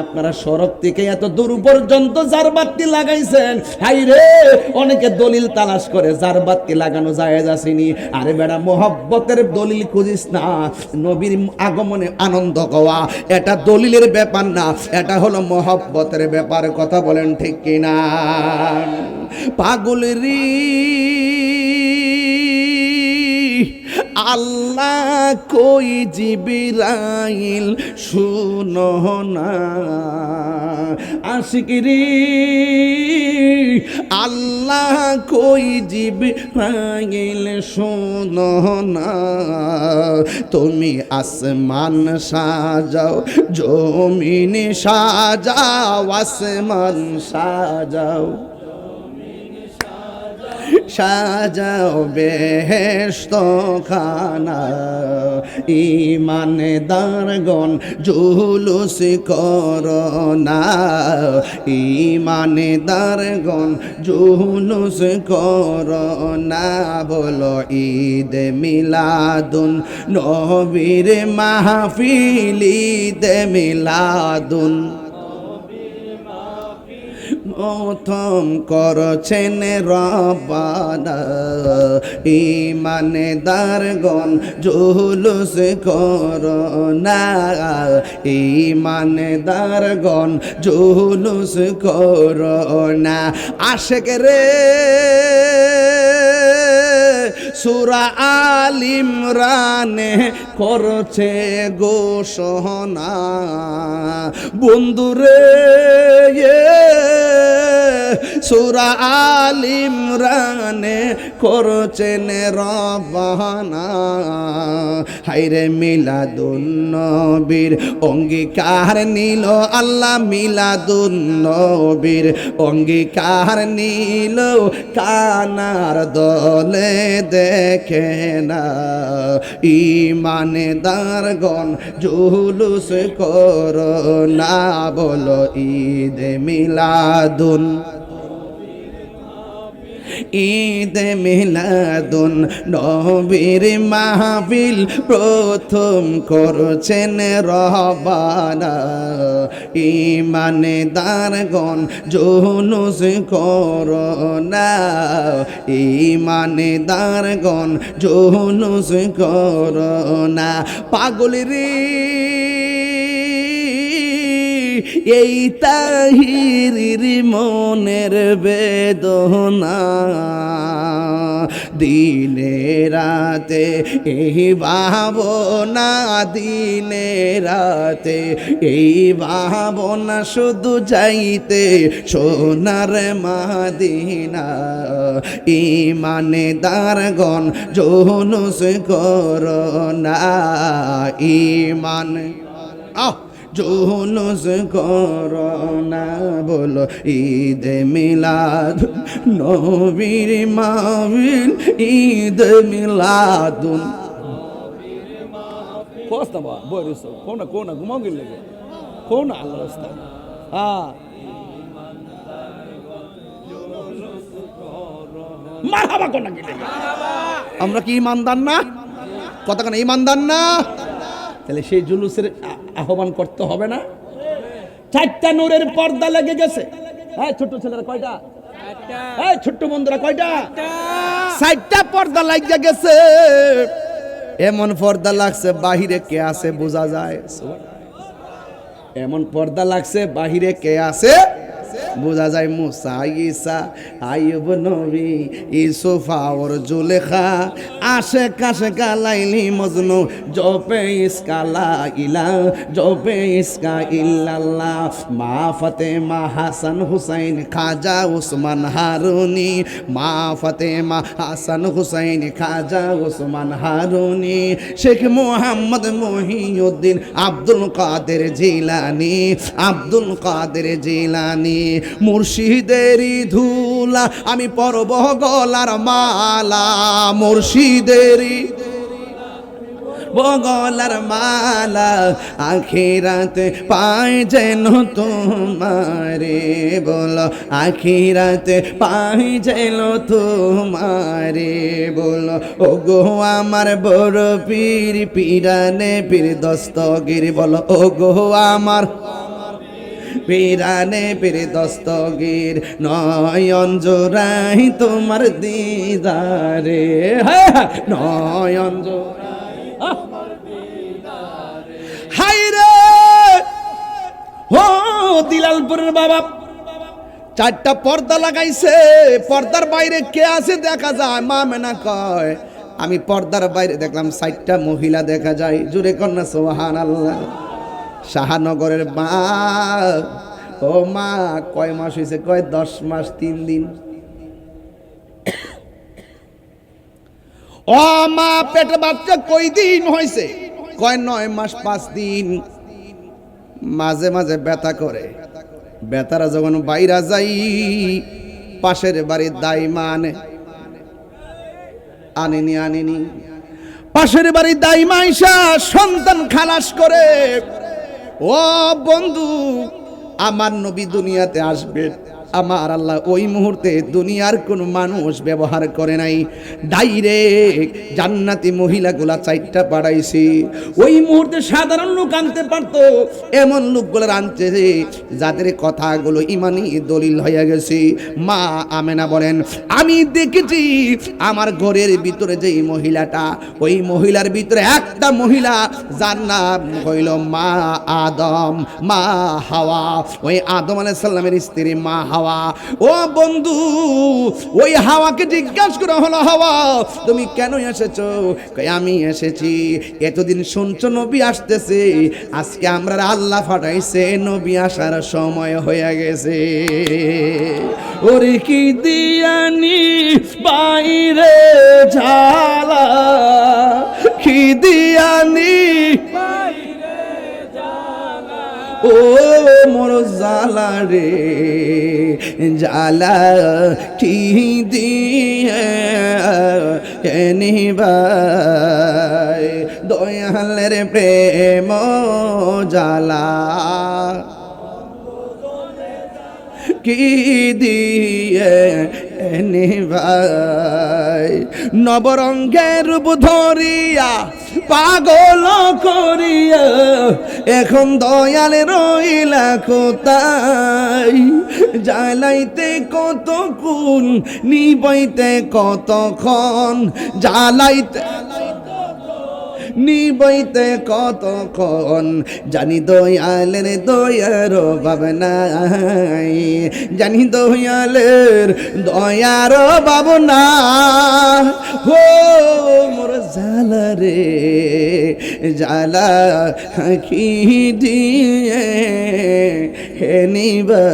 আপনারা সড়ক থেকে এত দূর পর্যন্ত জারবাতি লাগাইছেন, হাই রে অনেকে দলিল তালাশ করে জারবাতি লাগানো জায়েজ আসেনি। আরে বেটা মোহাব্বতের দলিল খুঁজিস না, নবীর আগমনে আনন্দ হওয়া এটা দলিলের ব্যাপার না, এটা হলো মোহাব্বতের ব্যাপার। কথা বলেন ঠিক কিনা? পাগলেরি আল্লাহ কই জিবরাইল শুনো না, আশিকরি আল্লাহ কই জিবরাইল শুনো না, তুমি আসমান সাজাও জমিন সাজাও, আসমান সাজাও সাজাও বেহেশত খানা, ইমানদারগণ জুলুস করোনা, ইমানদারগণ জুলুস করোনা, বলো ঈদ মিলাদুন নবীর মাহফিল, ঈদ মিলাদুন প্রথম করছেন রব্বানা, ইমানদারগণ জুলুস করোনা, ইমানদারগণ জুলুস করোনা। আশেক রে সূরা আল ইমরানে করছে ঘোষণা, বন্ধুরে সূরা আল ইমরানে করছেন রব্বানা, হায়রে মিলাদুন নবীর অঙ্গীকার নিল আল্লাহ, মিলাদুন নবীর অঙ্গীকার নিল, কানার দলে দেখে না, ইমানদারগণ জুলুস করোনা, বলো ঈদ মিলাদুন, ঈদ মিলাদুন নবীর মাহফিল প্রথম করছেন রব্বানা, ইমানদারগণ জুলুস করোনা, ইমানদারগণ জুলুস করোনা। পাগলেরি এই তাহিরির মনের বেদনা, দিনে রাতে এই ভাবনা, দিনে রাতে এই ভাবনা, শুধু যাইতে সোনার মাদিনা, ইমানদারগণ জুলুস করোনা, ইমান জুলুস করোনা, বলো ঈদ মিলাদ নবীর মাহফিল, ঈদ মিলাদুন কোস্তা বা বরিস কোনা কোনা ঘুমাও গেলে কোনা আল্লাহ রাস্তা। হ্যাঁ মারহাবা কোনা গেলে, আমরা কি ইমানদার না? কথা কেন ইমানদার না? তাহলে সেই জুলুসের আহ্বান করতে হবে না? চারটা নূরের পর্দা লেগে গেছে। হ্যাঁ ছোট ছেলেরা কয়টা? হ্যাঁ ছোট্ট বন্ধুরা কয়টা? চারটা পর্দা লাগিয়ে গেছে। এমন পর্দা লাগছে বাহিরে কে আছে বোঝা যায়, এমন পর্দা লাগছে বাহিরে কে আছে বোঝা যায়। মুসা, ঈসা, আইয়ুব নবী, ইউসুফ আর জুলেখা, আশেক আশেকা লাইলি মজনু, জপে ইসকা লা ইলাহা, জপে ইসকা ইল্লাল্লাহ, মা ফাতেমা, হাসান হুসাইন, খাজা উসমান হারুনি, মা ফাতেমা, হাসান হুসাইন, খাজা উসমান হারুনি, শেখ মুহাম্মদ মহিউদ্দিন, আব্দুল কাদের জিলানি, আব্দুল কাদের জিলানি, মুর্শিদেরই ধুলা আমি পরব গলার মালা, মুর্শিদেরই বগলার মালা, আখিরাতে পাই যেন তোমারে, বলো আখিরাতে পাই যেন তোমারে, বলো ও গো আমার বড় পীর, পীরানে পীর দস্তগীর, বলো ও গো আমার পিরানে পীর দস্তগীর নয়ন জোড়াই তোমার দিদারে, হ্যাঁ নয়ন জোড়াই তোমার দিদারে। হাই রে ও দিলালপুরের বাবা, চারটা পর্দা লাগাইছে, পর্দার বাইরে কে আছে দেখা যায়। মা মেনা কয় আমি পর্দার বাইরে দেখলাম 4টা মহিলা দেখা যায়। জুড়ে কন্যা সুবহানাল্লাহ। শাহানগরের মা, ও মা কয় মাস হয়েছে? কয় 10 মাস 3 দিন। ও মা পেটে বাচ্চা কয় দিন হয়েছে? কয় 9 মাস 5 দিন। মাঝে মাঝে ব্যথা করে, বেতারা যখন বাইরা যাই পাশের বাড়ির দাইমা আনেনি পাশের বাড়ির দাইমা আইসা সন্তান খালাস করে। ও বন্ধু, আমার নবী দুনিয়াতে আসবে, আমার আল্লাহ ওই মুহূর্তে দুনিয়ার কোন মানুষ ব্যবহার করে নাই, ডাইরেক্ট জান্নাতি মহিলাগুলা 4টা পাঠাইছি। ওই মুহূর্তে সাধারণ লোক আনতে পারতো, এমন লোকগুলো আনছে যাদের কথাগুলো ইমানি দলিল হয়ে গেছে। মা আমেনা বলেন আমি দেখেছি আমার ঘরের ভিতরে যেই মহিলাটা, ওই মহিলার ভিতরে একটা মহিলা যার নাম হইল মা আদম, মা হাওয়া, ওই আদম আলাইহিস সালামের স্ত্রী মা হাওয়া। ও বন্ধু, ওই হাওয়াকে জিজ্ঞাসা করা হলো, হাওয়া তুমি কেন এসেছো? আমি এসেছি এতদিন শুনছো নবী আসতেছে, আজকে আমরা আল্লাহ পাঠাইছে, নবী আসার সময় হয়ে গেছে। ওরে কি দিয়ানি বাইরে ঝালা, কি দিয়ানি ও মোর জালা রে জালা, কি দিয়ে নিবাই দয়ালের প্রেম জালা, কি দিয়ে নিবাই নবরঙ্গের রূপ ধরিয়া পাগল করিয়া, এখন দয়ালে রইলা কোথায়? জ্বালাইতে কতক্ষণ, নিবাইতে কতক্ষণ, জ্বালাইতে নিবাইতে কতক্ষণ, জানি দয়ালের দয়ার অভাব নাই, জানি দয়ালের দয়ার অভাব না। হো মোর জালা রে জালা, কি দিয়ে নিবাই।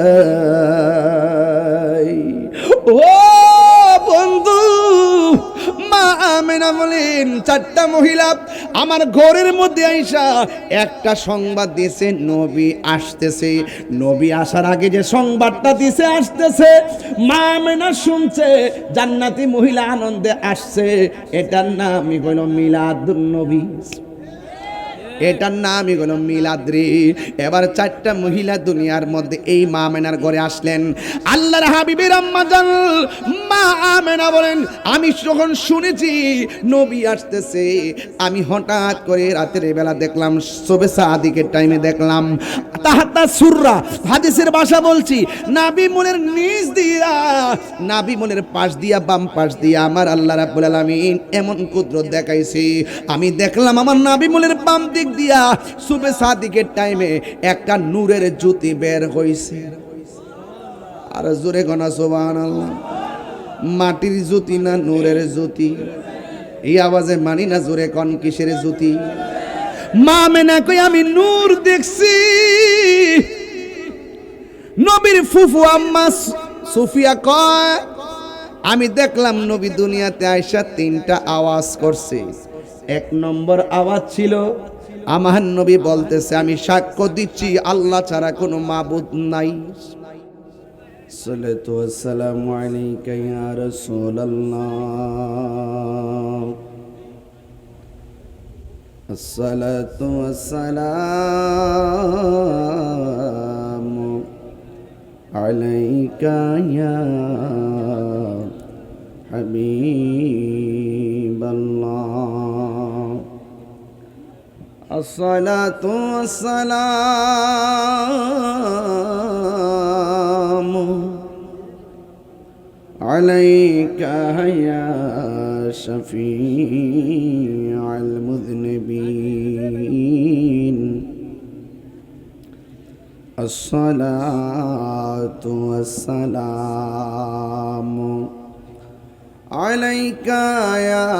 ও বন্ধু, মা আমেনা বলেন 4টা মহিলা আমার ঘরের মধ্যে আইসা একটা সংবাদ দিয়েছে, নবী আসতেছে। নবী আসার আগে যে সংবাদটা দিয়েছে আসতেছে, মা আমেনা শুনছে জান্নাতি মহিলা আনন্দে আসছে। এটার নামই হইল মিলাদুন নবী, এটার নামই হলো মিলাদ রে। এবার 4টা মহিলা দুনিয়ার মধ্যে এই মা আমেনার ঘরে আসলেন। আল্লাহর হাবিবের আম্মা জান মা আমেনা বলেন আমি যখন শুনেছি নবী আসতেছে, আমি হঠাৎ করে রাতের বেলা দেখলাম, সুবহে সাদিকের টাইমে দেখলাম তাহাতা সুররা, হাদিসের ভাষা বলছি, নাবি মনের নিচ দিয়া, নাবি মনের পাশ দিয়া, বাম পাশ দিয়া আমার আল্লাহ রাব্বুল আলামিন এমন কুদরত দেখাইছে। আমি দেখলাম আমার নাবি মনের বাম দিক দিয়া সুবহে সাদিকের টাইমে একটা নূরের জ্যোতি বের হইছে। আর জোরে গনা সুবহানাল্লাহ। মাটির জ্যোতি না নূরের জ্যোতি? এই আওয়াজে মানি না, জোরে কোন কিসের জ্যোতি? মা আমেনা কই আমি নূর দেখছি। নবীর ফুফু আম্মা সুফিয়া কয় আমি দেখলাম নবী দুনিয়াতে আইসা 3টা আওয়াজ করছে। 1 নম্বর আওয়াজ ছিল আমার নবী বলতেছে আমি সাক্ষ্য দিচ্ছি আল্লাহ ছাড়া কোনো মাবুদ নাই। সাল্লাতু ওয়াসসালামু আলাইকা ইয়া রাসূলুল্লাহ, আসসালাতু ওয়াসসালামু আলাইকা ইয়া হাবিবাল্লাহ, الصلاة والسلام عليك يا شفيع المذنبين الصلاة والسلام عليك يا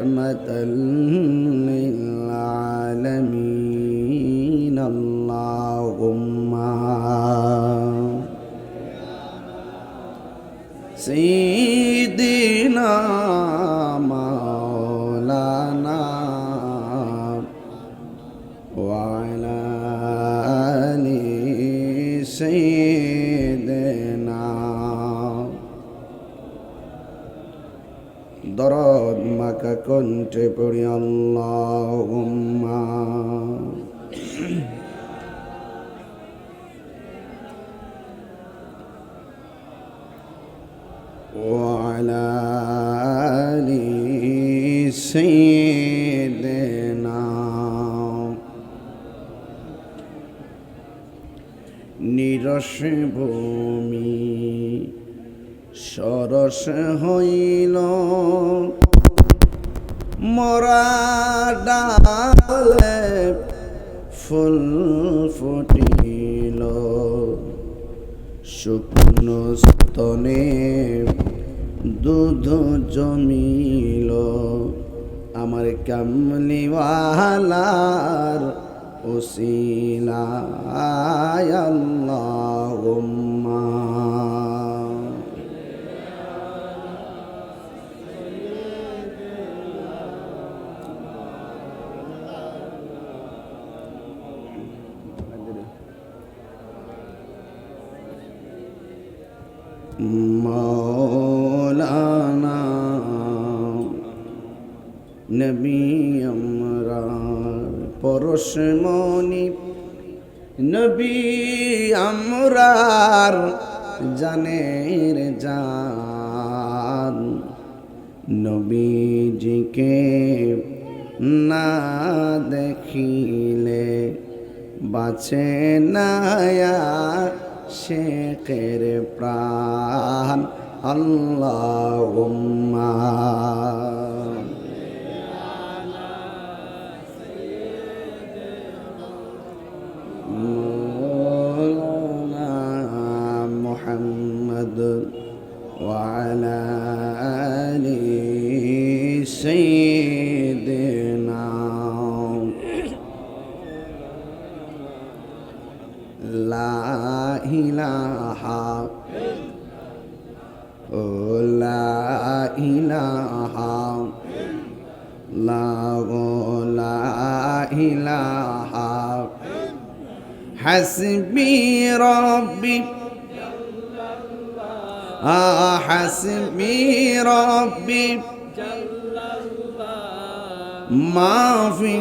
رحمة للعالمين اللهم سيدنا مولانا وعلى آل سيدنا درود مكة كنت بري اللهم وعلى آل سيدنا নিরস ভূমি সরস হইল মরা ডালে ফুল ফুটিল শুকনো স্তনে দুধ জমিল আমার কামলিওয়ালার উসিলায় আল্লাহুম্মা মৌলানা নবী আমরার পরশমণি নবী আমরার জানের জান নবীজিকে না দেখিলে বাঁচে না শেখের প্রাণ আল্লাহুম্মা মৌলানা মুহাম্মদ ওয়া আলা আলি সাইয়্যিদিনা লা ইলাহা ও লা ইলাহা লা ইলাহা হাসবি রব্বি হাসবি রব্বি মা ফি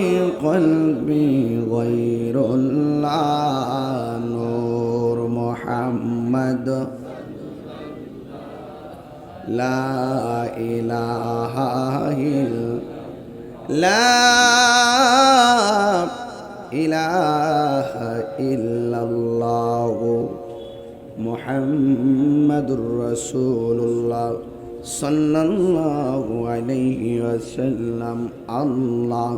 কলবি গায়রুল্লাহ নূর মুহাম্মদ লা ইলাহা ইল্লাল্লাহ মুহাম্মাদুর রাসূলুল্লাহ সাল্লাল্লাহু আলাইহি ওয়াসাল্লাম আল্লাহ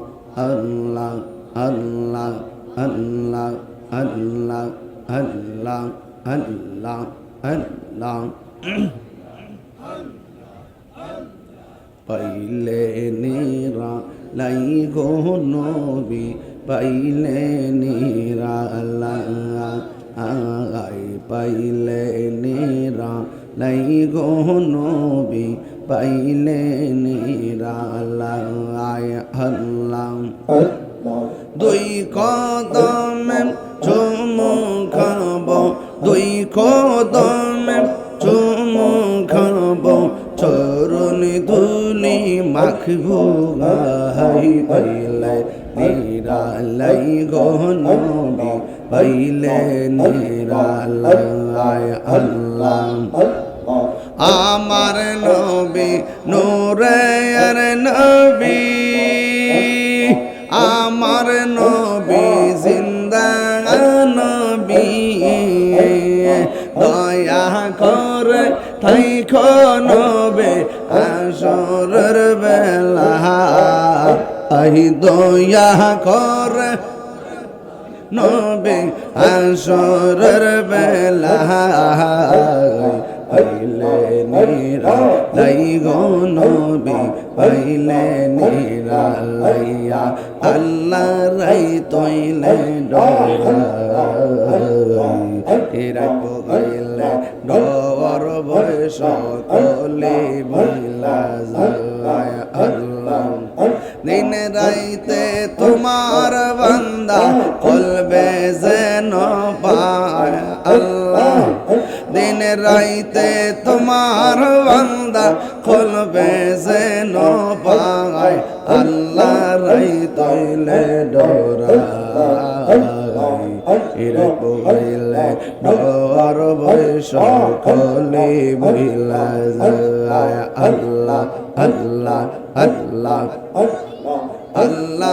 আল্লাহ আল্লাহ আল্লাহ আল্লাহ আল্লাহ আল্লাহ আল্লাহ পাইলে নিরা লাই গো নবী পাইলে নিরা আই পাইলে নিরা লাই গো নবী পাইলে নিরা আয় আল্লাহ দুই কদমে চুমু খাব দুই কদমে চুমু খাব চরণ ধুলি মাখবো গাই পাইলে নিরালাই গো নবী পাইলে নিরালাই আল্লাহ আমার নবী নূরের নবী আমার নবী জিন্দা নবী দয়া করে থাইকো নবী আসরের বেলা আহি দয়া করে নবী আসরের বেলা পাইলে নিরা লাই গো নবী পাইলে নিরা লাইয়া আল্লাহ রাই তইলে ডরা গাইলে ডর বয়স কলে মহিলা যায় আল্লাহ দিন রাইতে তোমার বান্দা কলবে যেন পায় আল্লাহ দিন রাইতে তোমার বান্দা কলবে যেন পায় আল্লাহ রাই তইলে ডরা এরা কইলে ডর বয়স কলে মহিলা যায় আল্লাহ আল্লাহ আল্লাহ আল্লাহ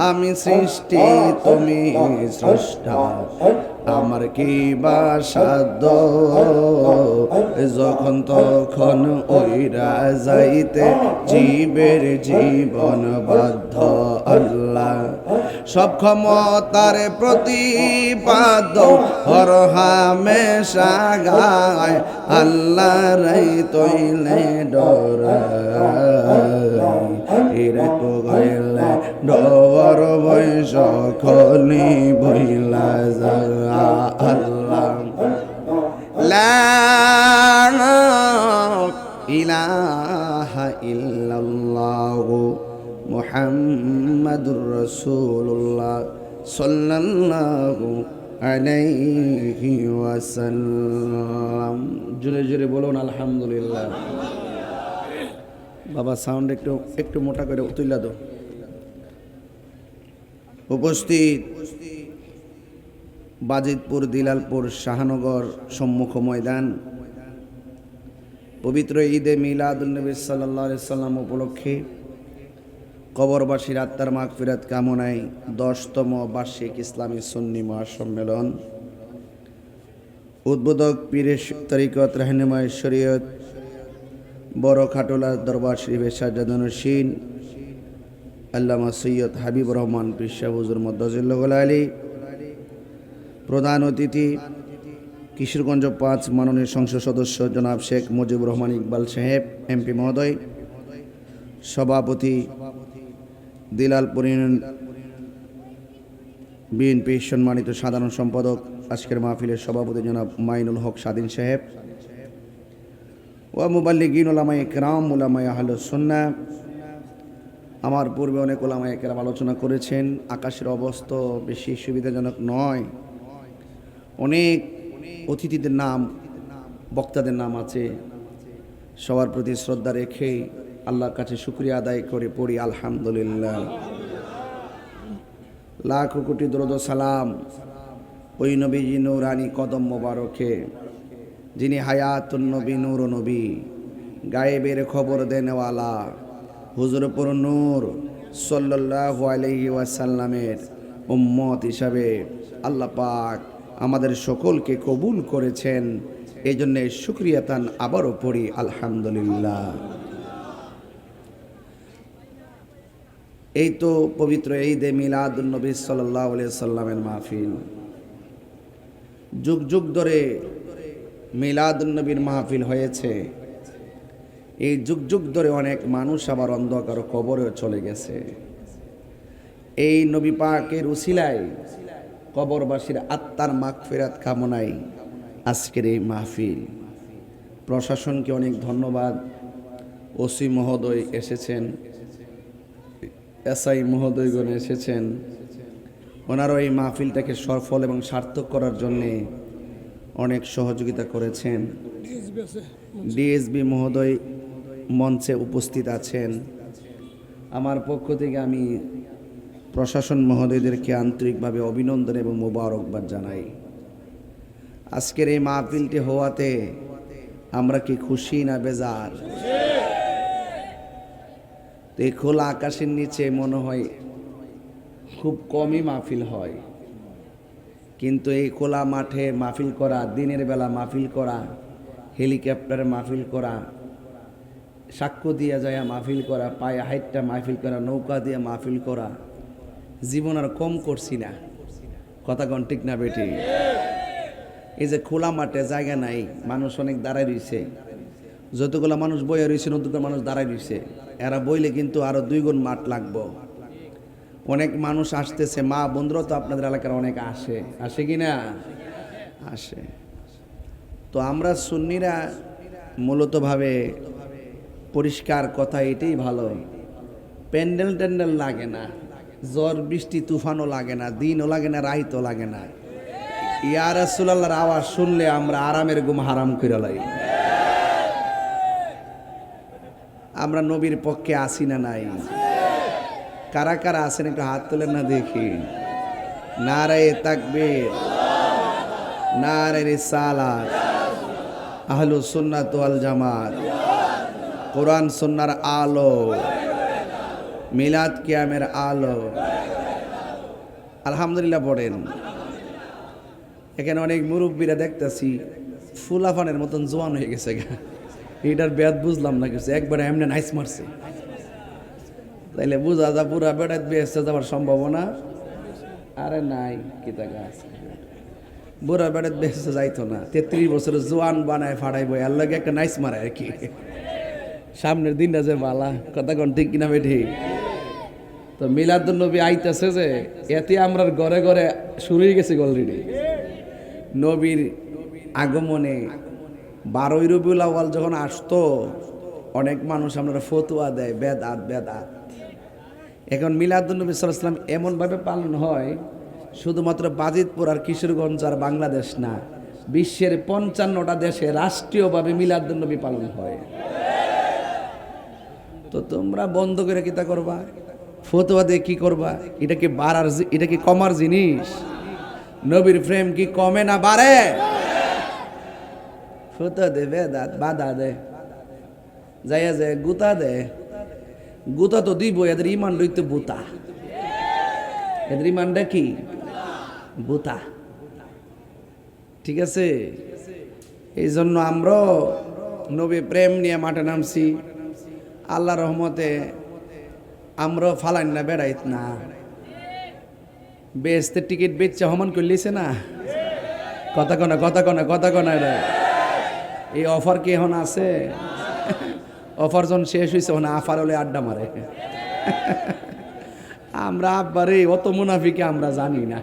আমি সৃষ্টি তুমি স্রষ্টা আমার কি বা সাধ্য যখন তখন ওইরা যাইতে জীবের জীবন বাধ্য আল্লাহ সব ক্ষমতার প্রতিপাদ্য হর হামেশা গায় আল্লাহ রাই তইলে ডরাই তো গাইলে ডর বয়স খলি বইলা যা আল্লাহ লা ইলাহা ইল্লাল্লাহু মুহাম্মাদুর রাসূলুল্লাহ সাল্লাল্লাহু আলাইহি ওয়াসাল্লাম জোরে জোরে বলুন আলহামদুলিল্লাহ বাবা সাউন্ড একটু মোটা করে তুইলা দাও উপস্থিত বাজিতপুর দিলালপুর শাহনগর সম্মুখ ময়দান পবিত্র ঈদে মিলাদুন নবী সাল্লাল্লাহু আলাইহি সাল্লাম উপলক্ষে কবরবাসীর আত্মার মাগফিরাত কামনায় 10তম বার্ষিক ইসলামী সুন্নি মহাসম্মেলন উদ্বোধক পীরে তরিকত রাহনুমায়ে শরীয়ত বড় খাটোলা দরবার শরীফের সাজ্জাদুন্নশীন আল্লামা সৈয়দ হাবিবুর রহমান পীর সাহেব হুজুর মদ্দাজিল্লাহুল আলী প্রধান অতিথি কিশোরগঞ্জ 5 মাননীয় সংসদ সদস্য জনাব শেখ মুজিবুর রহমান ইকবাল সাহেব এমপি মহোদয় সভাপতি দিলালপুর ইউনিয়ন বিএনপি সম্মানিত সাধারণ সম্পাদক আজকের মাহফিলের সভাপতি জনাব মাইনুল হক স্বাধীন সাহেব ওয়া মুবাল্লিগিন উলামায়ে কেরাম উলামায়ে আহলুস সুন্নাহ আমার পূর্বে অনেক উলামায়ে কেরাম আলোচনা করেছেন আকাশের অবস্থা বেশি সুবিধাজনক নয় অনেক অতিথিদের নাম বক্তাদের নাম আছে সবার প্রতি শ্রদ্ধা রেখে আল্লাহর কাছে শুকরিয়া আদায় করে পড়ি আলহামদুলিল্লাহ লাখ কোটি দরুদ ও সালাম ওই নবীজি নূরানি কদম মোবারকে যিনি হায়াতুন নবী নূর নবী গায়েবের খবর দেনেওয়ালা হুজুরপুর নূর সাল্লাল্লাহু আলাইহি ওয়াসাল্লামের উম্মত হিসাবে আল্লাহ পাক আমাদের সকলকে কবুল করেছেন এই জন্য শুকরিয়া তান আবারও পড়ি আলহামদুলিল্লাহ এই তো পবিত্র ঈদে মিলাদুন নবী সাল্লাল্লাহু আলাইহি সাল্লামের মাহফিল যুগ যুগ ধরে মিলাদুন নবীর মাহফিল হয়েছে এই যুগ যুগ ধরে অনেক মানুষ আবার অন্ধকার কবরে চলে গেছে এই নবী পাকের উসিলায় কবরবাসীর আত্মার মাগফিরাত কামনায় আজকের এই মাহফিল প্রশাসনকে অনেক ধন্যবাদ ওসি মহোদয় এসেছেন এসআই মহোদয়গণ এসেছেন ওনারা এই মাহফিলটাকে সফল এবং সার্থক করার জন্যে অনেক সহযোগিতা করেছেন ডিএসবি মহোদয় মঞ্চে উপস্থিত আছেন আমার পক্ষ থেকে আমি প্রশাসন মহোদয়দেরকে আন্তরিকভাবে অভিনন্দন এবং মোবারকবাদ জানাই আজকের এই মাহফিলটি হওয়াতে আমরা কি খুশি না বেজার? তো এই খোলা আকাশের নিচে মনে হয় খুব কমই মাহফিল হয়, কিন্তু এই খোলা মাঠে মাহফিল করা, দিনের বেলা মাহফিল করা, হেলিকপ্টারে মাহফিল করা, সাক্ষ্য দিয়া যায় মাহফিল করা, পায়ে হাইটটা মাহফিল করা, নৌকা দিয়ে মাহফিল করা, জীবন আর কম করছি না। কথা কোন ঠিক না বেটি? এই যে খোলা মাঠে জায়গা নাই, মানুষ অনেক দাঁড়ায় রয়েছে, যতগুলো মানুষ বইয়ে রয়েছে নতুন মানুষ দাঁড়ায় রয়েছে, এরা বইলে কিন্তু আরো 2 গুণ মাঠ লাগবো। অনেক মানুষ আসতেছে, মা বন্ধুরা তো আপনাদের এলাকার অনেক আসে, আসে কি না? আসে। তো আমরা সুন্নিরা মূলত ভাবে পরিষ্কার কথা এটাই ভালো, প্যান্ডেল ট্যান্ডেল লাগে না, ঝড় বৃষ্টি তুফানও লাগে না, দিনও লাগে না, রাইতও লাগে না। ইয়া রাসূলুল্লাহর আওয়াজ শুনলে আমরা আরামের ঘুম হারাম করে লাই। আমরা নবীর পক্ষে আসি না নাই? কারা কারা আছেন একটু হাত তোলেন না দেখি। নারায়ে তাকবীর, নারায়ে রিসালাত, আহলুস সুন্নাত ওয়াল জামাত, কোরআন সুন্নাহর আলো, মিলাদ কিয়ামের আলো। আলহামদুলিল্লাহ পড়েন। এখানে অনেক মুরব্বীরা দেখতেছি ফুলাফানের মতন জোয়ান হয়ে গেছে, এটার ব্যাদ বুঝলাম না কিছু, একবারে এমনি নাইস মারছে। তাইলে বুঝা যা পুরা বেড়াত বেসতে যাওয়ার সম্ভাবনা আরে নাই। কি টাকা আছে, বুড়া বেড়াত বেসতে যাইতো না, 33 বছরের জোয়ান বানায় ফাড়াইবো, এর লাগে একটা নাইস মারে আর কি। সামনের দিনটা যে বালা, কথা কোন ঠিক কিনা বেঠি? তো মিলাদুন নবী আইতেছে যে, এতে আমরা ঘরে ঘরে শুরু হয়ে গেছে অলরেডি। নবীর আগমনে 12ই রবিউল আউয়াল যখন আসতো, অনেক মানুষ আমরা ফতোয়া দেয় বেদাত বেদাত। এখন মিলাদুন নবী সাল্লাল্লাহু আলাইহি ওয়াসাল্লাম এমনভাবে পালন হয়, শুধুমাত্র বাজিতপুর আর কিশোরগঞ্জ আর বাংলাদেশ না, বিশ্বের 55টা দেশে রাষ্ট্রীয়ভাবে মিলাদুন নবী পালন হয়। তো তোমরা বন্ধ করে কিতা করবা? ফতোয়া দিয়ে কি করবা? এটা কি বাড়ার, এটা কি কমার জিনিস? নবীর প্রেম কি কমে না বাড়ে? ফতোয়া দে বেদাত বাধা দে, যাইয়া যায় গুতা দে, গুতা তো দিব, এদের ইমান রইতে বুতা, এদের ইমানটা কি বুতা। ঠিক আছে, এই জন্য আমরা নবী প্রেম নিয়ে মাঠে নামছি। আল্লাহ রহমতে আমরা ফালাইন না বেড়াইত না, বেস্তের টিকিট বেচছে হমান করলিছে না। কথা কনা কথা কনা কথা কনা, এই অফার কি এখন আছে? অফার যখন শেষ হয়েছে ওখানে আফার হলে আড্ডা মারে। আমরা আব্বারে অত মুনাফিকে আমরা জানি না,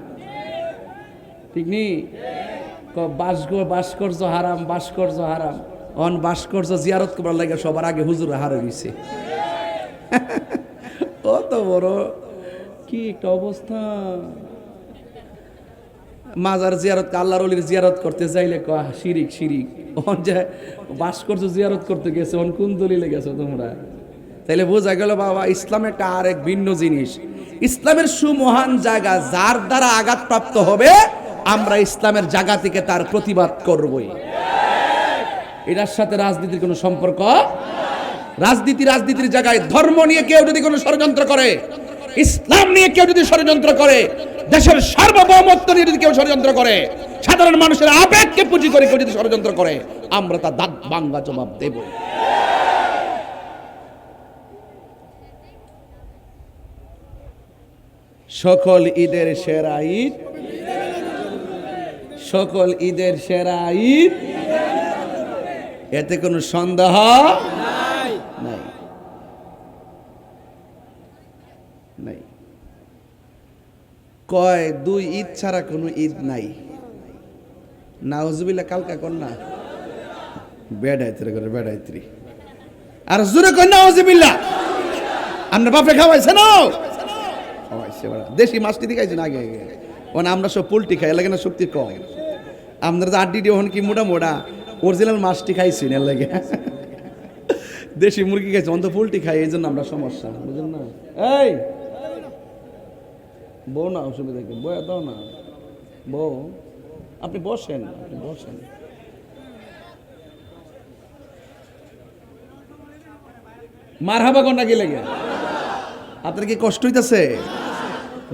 ঠিক নি? ভাস্কর্য হারাম, ভাস্কর্য হারাম। অন ভাস্কর্য জিয়ারত করার লাগে সবার আগে হুজুর হারে গেছে। অত বড় কি একটা অবস্থা। মাজার জিয়ারত, আল্লাহর ওলির জিয়ারত করতে চাইলে শিরিক শিরিক। অন যে ভাস্কর্য জিয়ারত করতে গেছে, অন কোন দলিলে গেছো তোমরা? তাইলে বোঝা গেল বাবা, ইসলাম একটা আরেক ভিন্ন জিনিস। ইসলামের সুমহান জায়গা, যার দ্বারা আঘাতপ্রাপ্ত হবে আমরা ইসলামের জায়গা থেকে তার প্রতিবাদ করবই। এটার সাথে রাজনীতির কোনো সম্পর্ক। রাজনীতির জায়গায় ধর্ম নিয়ে কেউ যদি কোনো ষড়যন্ত্র করে, ইসলাম নিয়ে কেউ যদি ষড়যন্ত্র করে, দেশের সার্বভৌমত্ব নিয়ে যদি কেউ ষড়যন্ত্র করে, সাধারণ মানুষের আবেগকে পুঁজি করে কেউ যদি ষড়যন্ত্র করে, আমরা তার দাঁত ভাঙা জবাব দেব। সকল ঈদের সেরা ঈদ, সকল ঈদের সেরা ঈদ, এতে কোনো সন্দেহ নাই নাই। কয় 2 ঈদ ছাড়া কোনো ঈদ নাই। নাউজুবিল্লাহ, কালকা কর না বেড়াইত্রি করে বেড়াইত্রি, আর জোরে কয় নাউজুবিল্লাহ। আমরা বাপে খাওয়াইছে না, খাওয়াইছে দেশি মাছটি খাইছেন আগে আগে। ওখানে আমরা সব পোল্ট্রি খাই, লাগে না শক্তি কম। আমরা তো আড্ডি ওখানে কি মোটা মোটা অরিজিনাল মাছটি খাইছি না, লাগে দেশি মুরগি খাইছি, অন্ত পোল্ট্রি খাই, এই জন্য আমরা সমস্যা, বুঝলেন না? এই বউ না, অসুবিধা কি, বয়া দাও না বউ, আপনি বসেন, আপনি বসেন। মারহাবা কোন নাকি লেগে? আপনার কি কষ্ট হইতেছে?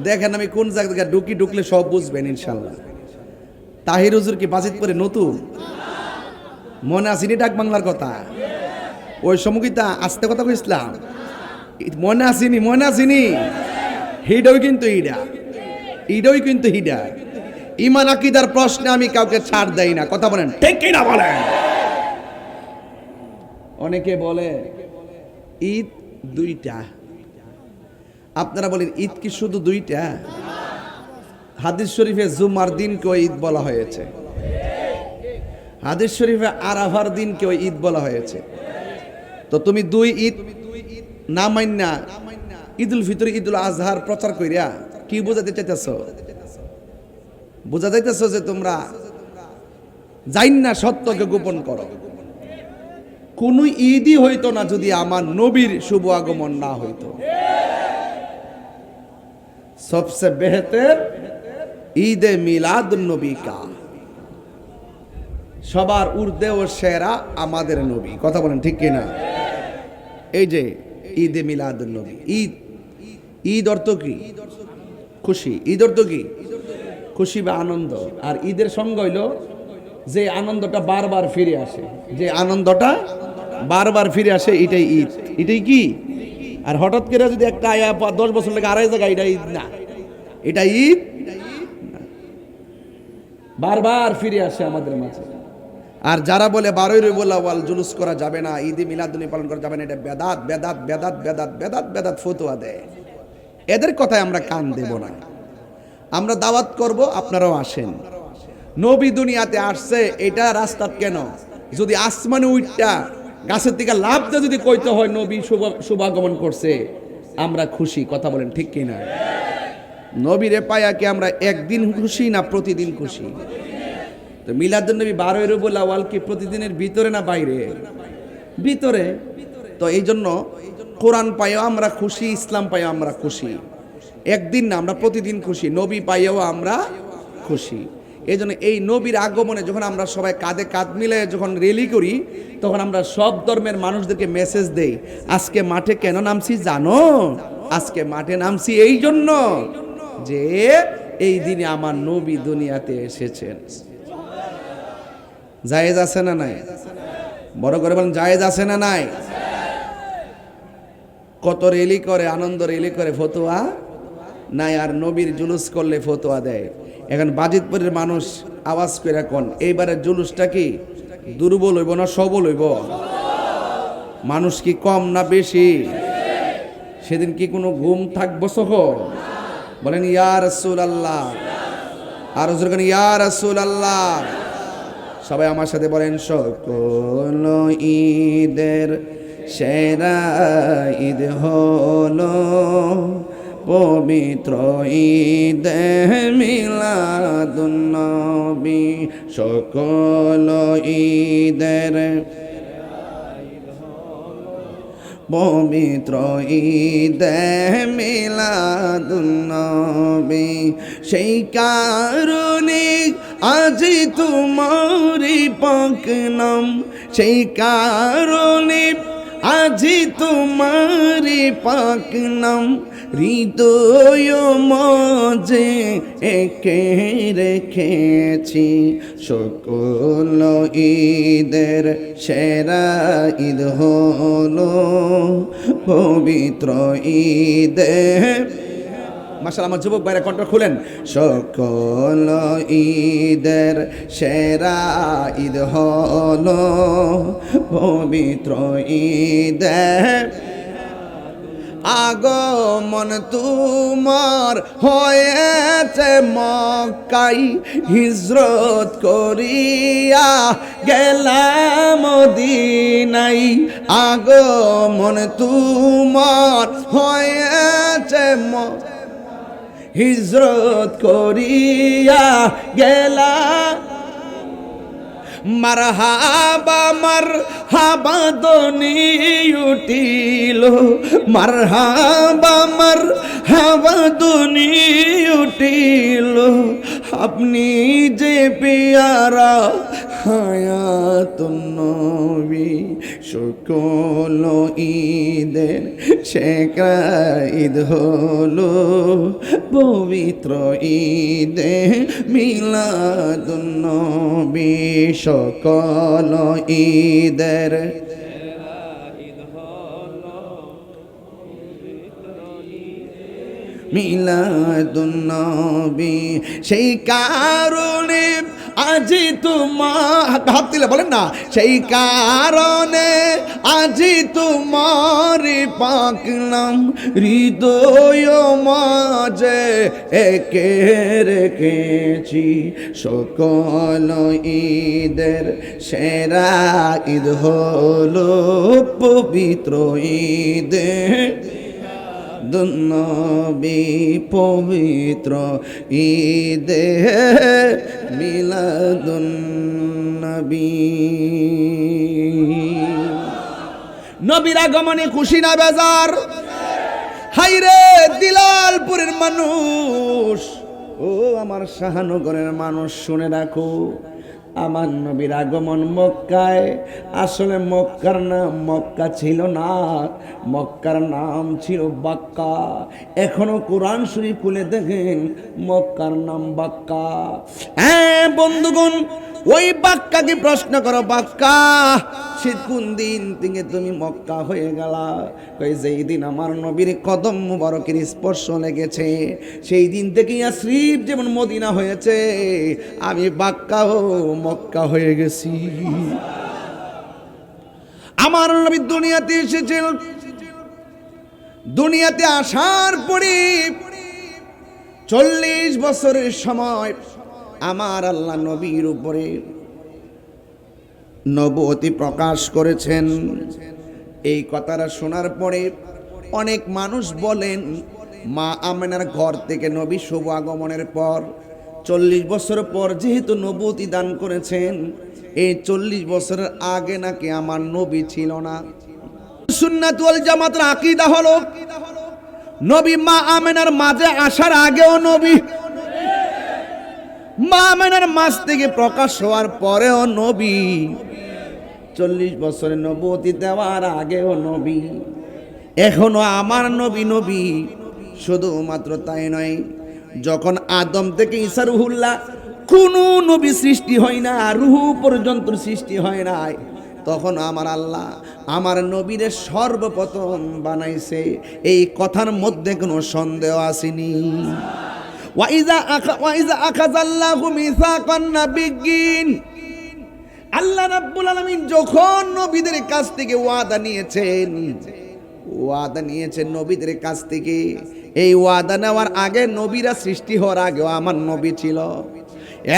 দেখেন আমি কোন জায়গায় ঢুকলে সব বুঝবেন ইনশাল্লাহ। তাহির হুজুর কি বাজিত করে নতুন? মনে আসেনি ডাক বাংলার কথা? ওই সমুখিতা আস্তে কথা কইছিলাম, মনে আসেনি? হিডই কিন্তু হিডা। ইমান আকীদার প্রশ্নে আমি কাউকে ছাড় দেই না, কথা বলেন ঠিক কি না বলেন? অনেকে বলে ঈদ দুইটা, আপনারা বলেন ঈদ কি শুধু দুইটা? হাদিস শরীফে জুমার দিনকেও ঈদ বলা হয়েছে, হাদিস শরীফে আরাফার দিনকেও ঈদ বলা হয়েছে। তো তুমি দুই ঈদ না মাইন্না ঈদুল ফিতর ঈদুল আজহার প্রচার কইরা কি বোঝাতে চাইতেছো? বোঝা যাইতেছো যে তোমরা জাইন না সত্যকে গোপন করো। কোন ঈদই হইতো না যদি আমার নবীর শুভ আগমন না হইতো। সবসে বেহতর ঈদে মিলাদুন নবী কা, সবার ঊর্ধ্বে ও সেরা আমাদের নবী, কথা বলেন ঠিক কিনা? এই যে ঈদে মিলাদুন নবী, ঈদ অর্থ কি? খুশি। ঈদ অর্থ কি? খুশি বা আনন্দ। আর ঈদের সঙ্গ হইল যে আনন্দটা বারবার ফিরে আসে, যে আনন্দটা বারবার ফিরে আসে, এটাই ঈদ। এটাই কি? আর হঠাৎ করে যদি একটা 10 বছর লাগে আড়াই জায়গায়, এটা ঈদ না, এটা ঈদ বারবার ফিরে আসে আমাদের মাঝে। আর যারা বলে 12ই রবিউল আউয়াল জুলুস করা যাবে না, ঈদে মিলাদুন্নবী পালন করা যাবে না, এটা বেদাত ফতোয়া দেয়। এদের কথায় আমরা কান দেব না। আমরা দাওয়াত করব, আপনারাও আসেন। নবী দুনিয়াতে আসছে, এটা রাস্তা কেন? যদি আসমানে উঠটা গাছের থেকে লাভ দিয়ে যদি কইতে হয় নবী শুভাগমন করছে, আমরা খুশি, কথা বলেন ঠিক কিনা? নবীরে পায়া কি আমরা একদিন খুশি না প্রতিদিন খুশি? তো মিলাদুন্নবী 12ই রবিউল আউয়াল কি প্রতিদিনের ভিতরে না বাইরে? ভিতরে। তো এই জন্য কোরআন পাইও আমরা খুশি, ইসলাম পাইও আমরা খুশি। একদিন না, আমরা প্রতিদিন খুশি। নবী পাইও আমরা খুশি। এই জন্য এই নবীর আগমনে যখন আমরা সবাই কাঁধে কাঁধ মিলে যখন রেলি করি, তখন আমরা সব ধর্মের মানুষদেরকে মেসেজ দেই, আজকে মাঠে কেন নামছি জানো? আজকে মাঠে নামছি এই জন্য যে এই দিনে আমার নবী দুনিয়াতে এসেছেন। জায়েজ আছে না নাই? বড় করে বলেন জায়েজ আছে না নাই? কত রেলি করে, আনন্দ রেলি করে, ফতোয়া নাই। আর নবীর জুলুস করলে ফতোয়া দেয়। এখন বাজিতপুরের মানুষ আওয়াজ করে কোন এইবারের জুলুসটা কি দুর্বল হইব না সবল হইব? মানুষ কি কম না বেশি? সেদিন কি কোনো ঘুম থাকবো সহ? বলেন ইয়া রাসূলুল্লাহ, আর হুজুর ইয়া রাসূলুল্লাহ। সবাই আমার সাথে বলেন, সকল ঈদের সেরা ঈদ হলো পবিত্র ঈদে মিলাদুন নবী। সকল ঈদের পবিত্র ঈদে মিলাদুন নবী। সেই কারণে আজি তোমারি পাক নাম, সেই কারণে আজি তোমারি পাক নাম হৃদয় মাঝে একে রেখেছি। সকল ঈদের সেরা ঈদ হলো পবিত্র ঈদে। মাশাআল্লাহ, আমার যুবক ভাইরা কণ্ঠ খুলেন। সকল ঈদের সেরা ঈদ হলো পবিত্র ঈদে। আগমন তোমার হয়েছে মক্কায়, হিজরত করিয়া গেলাম মদিনায়। আগমন তোমার হয়েছে হিজরত করিয়া গেলাম। মারহাবা মারহাবা ধ্বনি উঠিল, মারহাবা মারহাবা ধ্বনি উঠিল। আপনি যে পেয়ারা হায়াতুন নবী সকল ঈদের শেষ ঈদ হলো পবিত্র ঈদে মিলাদুন নবী সকল ঈদের মিলাদুন নবী সেই কারণে আজি তোমার হাত দিলে বলেন না সেই কারণে আজি তোমার পাকলাম হৃদয় মাঝে একে রেখেছি সকল ঈদের সেরা ঈদ হলো পবিত্র ঈদে নবী পবিত্র ঈদে মিলাদুন নবী নবীর আগমনে খুশি না বেজার হাইরে দিলালপুরের মানুষ ও আমার শাহনগরের মানুষ শুনে রাখো আমার নবীর আগমন মক্কায় আসলে মক্কার নাম মক্কা ছিল না মক্কার নাম ছিল বাক্কা এখনো কোরআন শরীফ খুলে দেখেন মক্কার নাম বাক্কা হ্যাঁ বন্ধুগণ ওই বাক্কাকে প্রশ্ন করো বাক্কা সে কোন দিন থেকে তুমি মক্কা হয়ে গেলা কই যেই দিন আমার নবীর কদম মুবারকের স্পর্শ লেগেছে সেই দিন থেকে ইয়াসরিব যেমন মদিনা হয়েছে আমি বাক্কাও মক্কা হয়ে গেছি আমার নবী দুনিয়াতে এসেছিল দুনিয়াতে আসার পরে 40 বছরের সময় আমার আল্লাহ নবীর উপরে নবুয়তি প্রকাশ করেছেন এই কথাটা শোনার পরে অনেক মানুষ বলেন মা আমেনার ঘর থেকে নবী শুভ আগমনের পর 40 বছর পর যেহেতু নবুয়তি দান করেছেন এই 40 বছরের আগে নাকি আমার নবী ছিল না সুন্নাত ওয়াল জামাতের আকীদা হলো নবী মা আমেনার মাঝে আসার আগেও নবী মা আমেনার মাঝ থেকে প্রকাশ হওয়ার পরেও নবী 40 বছরের নবুয়তি দেওয়ার আগেও নবী এখনো আমার নবী নবী শুধুমাত্র তাই নয় যখন আদম থেকে ঈসা রুহুল্লাহ কোনো নবী সৃষ্টি হয় না রুহু পর্যন্ত সৃষ্টি হয় নাই তখন আমার আল্লাহ আমার নবীরে সর্বপ্রথম বানাইছে এই কথার মধ্যে কোনো সন্দেহ আসেনি ওয়াইজা আখাযাল্লাহু মিসাকান নাবিয়্যিন আল্লাহ রাব্বুল আলামিন যখন নবীদের কাছ থেকে ওয়াদা নিয়েছেন নবীদের কাছ থেকে এই ওয়াদা নেওয়ার আগে নবীরা সৃষ্টি হওয়ার আগেও আমার নবী ছিল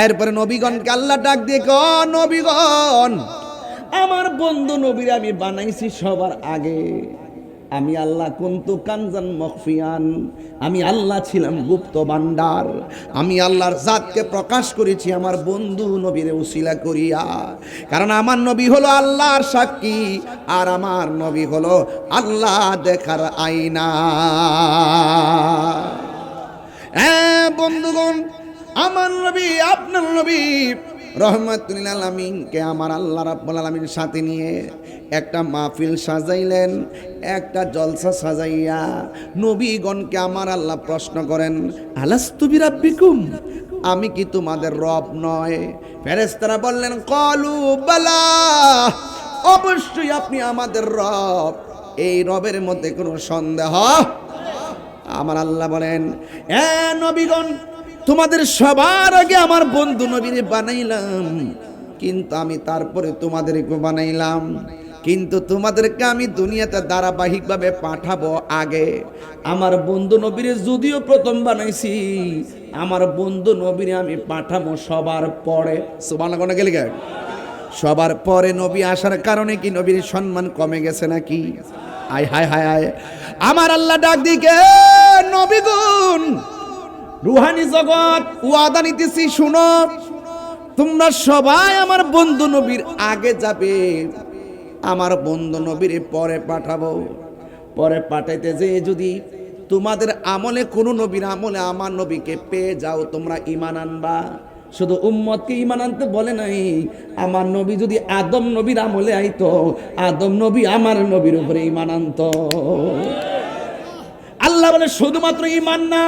এরপরে নবীগণকে আল্লাহ ডাক দিয়ে নবীগণ আমার বন্ধু নবীর আমি বানাইছি সবার আগে আমি আল্লাহ কুনতু কানজান মখফিয়ান আমি আল্লাহ ছিলাম গুপ্ত ভান্ডার আমি আল্লাহর জাতকে প্রকাশ করেছি আমার বন্ধু নবীরে উসিলা করিয়া কারণ আমার নবী হলো আল্লাহর সাক্ষী আর আমার নবী হলো আল্লাহ দেখার আয়না হ্যাঁ বন্ধুগণ আমার নবী আপনার নবী রহমাতুল লিল আলামিনকে আমার আল্লাহ রাব্বুল আলামিন সাথে নিয়ে একটা মাহফিল সাজাইলেন একটা জলসা সাজাইয়া নবীগণকে আমার আল্লাহ প্রশ্ন করেন আলাস্তু বিরাব্বিকুম আমি কি তোমাদের রব নয় ফেরেশতারা বললেন ক্বালু বালা অবশ্যই আপনি আমাদের রব এই রবের মধ্যে কোনো সন্দেহ আমার আল্লাহ বলেন এ নবীগণ তোমাদের সবার আগে আমার বন্ধু নবীরে বানাইলাম কিন্তু আমি তারপরে তোমাদেরকে বানাইলাম কিন্তু তোমাদেরকে আমি দুনিয়াতে ধারাবাহিকভাবে পাঠাবো আগে আমার বন্ধু নবীরে যদিও প্রথম বানাইছি আমার বন্ধু নবীরে আমি পাঠাবো সবার পরে সুবহানাল্লাহ গেলে সবার পরে নবী আসার কারণে কি নবীর সম্মান কমে গেছে নাকি আয় হায় হায় হায় আমার আল্লাহ ডাক দিকে নবীগণ রুহানি জগৎ ওয়াদা নিতেছি শুনো তোমরা সবাই আমার বন্ধু নবীর আগে যাবে আমার বন্ধু নবীর পরে পাঠাবো পরে পাঠাইতে যে যদি তোমাদের আমলে কোনো নবীর আমলে আমার নবীকে পেয়ে যাও তোমরা ঈমান আনবা শুধু উম্মতকে ঈমান আনতে বলে নাই, আমার নবী যদি আদম নবীর আমলে আইতো, আদম নবী আমার নবীর উপরে ঈমান আনতো। আল্লাহ বলে শুধুমাত্র ঈমান না,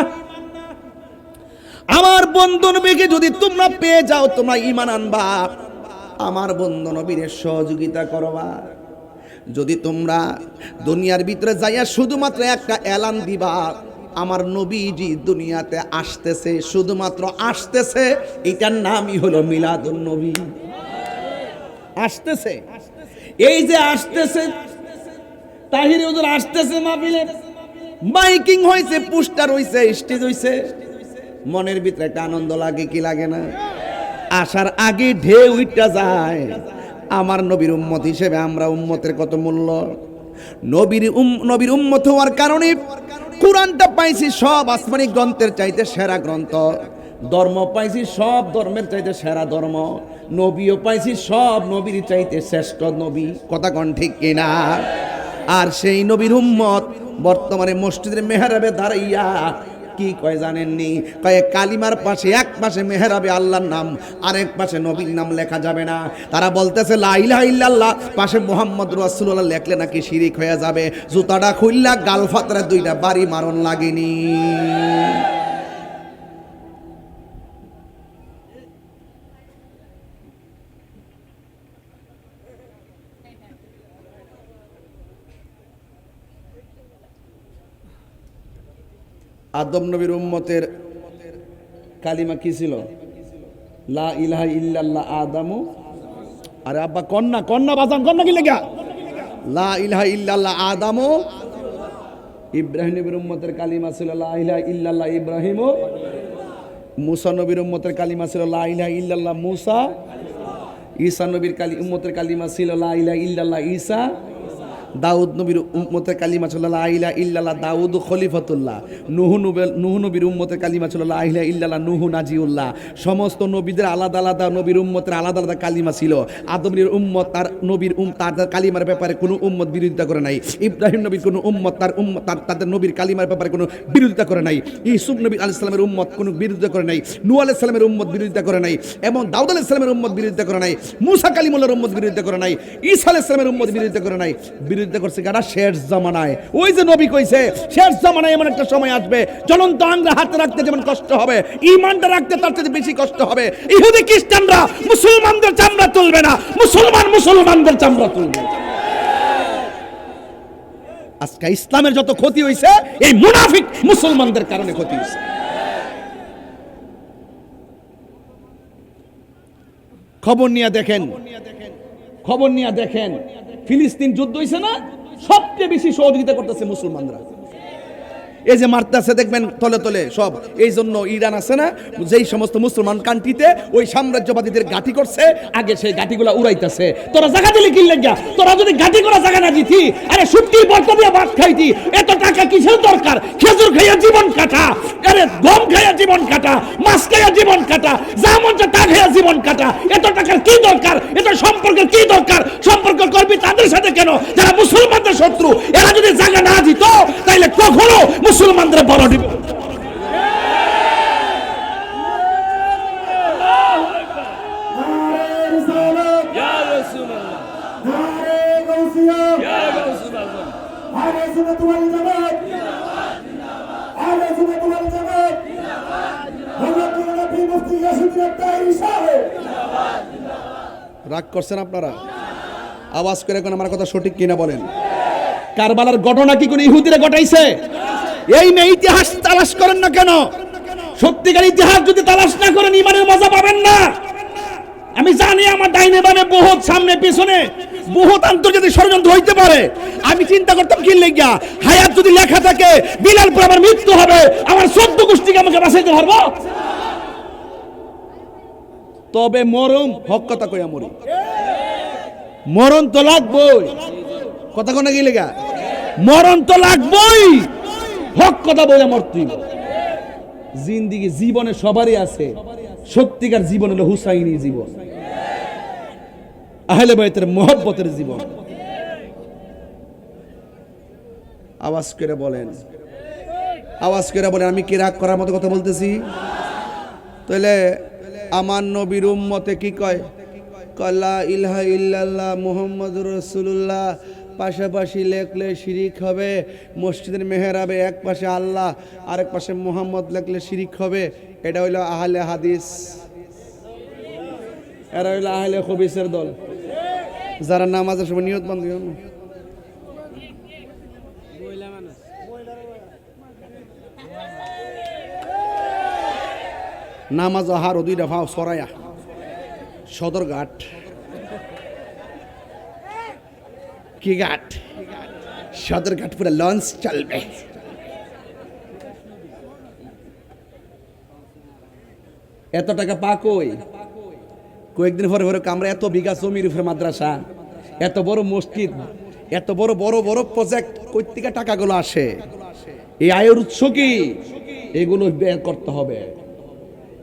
আমার বন্ধু নবীকে যদি তোমরা পেয়ে যাও, তোমরা ঈমান আনবা, আমার বন্ধু নবীর সহযোগিতা করবা। যদি তোমরা দুনিয়ার ভিতরে যাইয়া শুধুমাত্র একটা এলান দিবা, আমার নবীজি দুনিয়াতে আসতেছে, শুধুমাত্র আসতেছে, এটার নামই হলো মিলাদুন নবী। আসতেছে, এই যে আসতেছে, তাহিরি হুজুর আসতেছে মাহফিলে, মাইকিং হয়েছে, পোস্টার হয়েছে, স্টেজ হয়েছে, মনের ভিতরে একটা আনন্দ লাগে কি লাগে না? আসার আগে ঢেউ উঠা যায়। আমার নবীর উম্মত হিসেবে আমরা উম্মতের কত মূল্য। নবীর উম্মত হওয়ার কারণে কোরআনটা পাইছি সব আসমানি গ্রন্থের চাইতে সেরা গ্রন্থ, ধর্ম পাইছি সব ধর্মের চাইতে সেরা ধর্ম, নবীও পাইছি সব নবীর চাইতে শ্রেষ্ঠ নবী। কথা কোন ঠিক কিনা? আর সেই নবীর উম্মত বর্তমানে মসজিদের মেহরাবে দাঁড়াইয়া কি কয় জানেননি? কয় কালিমার পাশে এক পাশে মেহরাবে আল্লাহর নাম, আরেক পাশে নবীর নাম লেখা যাবে না। তারা বলতেছে লা ইলাহা ইল্লাল্লাহ, পাশে মুহাম্মদ রাসূলুল্লাহ লেখলে নাকি শিরিক হয়ে যাবে। জুতাটা খুললা গাল ফাতরা দুইটা বাড়ি মারণ লাগেনি। আদম নবীর উম্মতের কালিমা কি ছিল? লা ইলাহা ইল্লাল্লাহ আদামু। আরে আব্বা কন্যা কন্যা বাজান, কন্যা কি লেখা? লা ইলাহা ইল্লাল্লাহ আদামু। ইব্রাহিম নবীর উম্মতের কালিমা ছিল লা ইলাহা ইল্লাল্লাহ ইব্রাহিম। মুসা নবীর উম্মতের কালিমা ছিল লা ইলাহা ইল্লাল্লাহ মুসা। ঈসা নবীর উম্মতের কালিমা ছিল লা ইলাহা ইল্লাল্লাহ ঈসা। দাউদ নবীর উম্মতের কালিমা ছিল লা ইলাহা ইল্লাল্লাহ দাউদ খলিফাতুল্লাহ। নূহ নবীর উম্মতের কালিমা ছিল লা ইলাহা ইল্লাল্লাহ নূহ নাজিউল্লাহ। সমস্ত নবীদের আলাদা আলাদা নবীর উম্মতের আলাদা আলাদা কালিমা ছিল। আদমের উম্মত তার নবীর তার কালিমার ব্যাপারে কোনো উম্মত বিরোধিতা করে নাই। ইব্রাহিম নবীর কোনো উম্মত তাদের নবীর কালিমার ব্যাপারে কোনো বিরোধিতা করে নাই। ইউসুফ নবী আলাইহিস সালামের উম্মত কোনো বিরোধিতা করে নাই। নূহ আলাইহিস সালামের উম্মত বিরোধিতা করে নাই, এবং দাউদ আলাইহিস সালামের উম্মত বিরোধিতা করে নাই। মুসা কালিমুল্লাহর উম্মত বিরোধিতা করে নাই। ঈসা আলাইহিস সালামের উম্মত বিরোধিতা করে নাই। বিরোধিতা করছে কারা? শেষ জামানায়। ওই যে নবী কইছে শেষ জামানায় এমন একটা সময় আসবে, জ্বলন্ত আঙ্গুলে হাতে রাখতে যেমন কষ্ট হবে, ঈমানটা রাখতে তার চেয়ে বেশি কষ্ট হবে। ইহুদি খ্রিস্টানরা মুসলমানদের চামড়া তুলবে না, মুসলমানদের চামড়া তুলবে। আজকে ইসলামের যত ক্ষতি হয়েছে এই মুনাফিক মুসলমানদের কারণে ক্ষতি হয়েছে। খবর নিয়ে দেখেন ফিলিস্তিন যুদ্ধ হয়েছে না, সবচেয়ে বেশি সহযোগিতা করতেছে মুসলমানরা। এই যে মারতেছে দেখবেন তলে তলে সব, এই জন্য ইরান আছে না, যেই সমস্ত মুসলমান কান্ট্রিতে ওই সাম্রাজ্যবাদীদের ঘাঁটি করছে, আগে সেই ঘাঁটিগুলা উড়াইতেছে। তোরা জায়গা দিলি কি লেগা? তোরা যদি ঘাঁটি করা জায়গা না দিতি, আরে শুটকির বর্তা দিয়ে ভাত খাইতি, এত টাকা কিসের দরকার? খেজুর খাইয়া জীবন কাটা, আরে গম খাইয়া জীবন কাটা, মাছ খাইয়া জীবন কাটা, যা মন চায় তা খাইয়া জীবন কাটা। এত টাকার কি দরকার? এত সম্পর্কের কি দরকার? সম্পর্ক করবি তাদের সাথে কেন যারা মুসলমানদের শত্রু। এরা যদি জায়গা না দিত তাইলে কখনো মুসলমানদের বড় দিবে। রাগ করছেন আপনারা? আওয়াজ করে এখন আমার কথা সঠিক কিনা বলেন। কারবালার ঘটনা কি কোন ইহুদিরা ঘটাইছে? এই মেয়ে ইতিহাস তালাশ করেন না কেন? সত্যিকার ইতিহাস যদি তালাশ না করেন ঈমানের মজা পাবেন না। আমি জানি আমার ডাইনে বামে বহুত সামনে পিছনে বহুত আন্তর্জাতিক ষড়যন্ত্র হইতে পারে। আমি চিন্তা করতাম কি লেগা, হায়াত যদি লেখা থাকে বিলাল পর আমার মৃত্যু হবে, আমার 14 গোষ্ঠীকে আমাকে বাঁচাইতে পারবো? তবে মরণ হক কথা কইয়া মরি, মরণ তো লাগবই। কথা কোন কি লেগা? মরণ তো লাগবই, হক কথা বলে মরতেই। জিন্দিগি জীবনে সবারই আছে, সত্যিকার জীবন হলো হুসাইনি জীবন, আহলে বাইতের মহব্বতের জীবন। আওয়াজ করে বলেন, আমি কি রাগ করার মতো কথা বলতেছি? তাহলে আমার নবীর উম্মতে কি কয়? লা ইলাহা ইল্লাল্লাহ মুহাম্মাদুর রাসূলুল্লাহ পাশাপাশি লেখলে শিরিক হবে। মসজিদের মেহরাবে এক পাশে আল্লাহ আরেক পাশে মুহাম্মদ লেখলে শিরিক হবে। এটা হইল আহলে হাদিস, এরা হইল আহলে খবিসের দল, যারা নামাজের সময় নিয়ত বান্ধব। নামাজ আহার দুইটা ভাও সরাইয়া সদরঘাট কি ঘাট? সদরঘাট পুরো লঞ্চ চলবে। এত টাকা পা কয়েকদিন পরে পরে আমরা এত বিঘা জমির উপরে মাদ্রাসা, এত বড় মসজিদ, এত বড় বড় বড় প্রজেক্ট, কই থেকে টাকাগুলো আসে? এই আয়ের উৎস কি? এগুলো বের করতে হবে,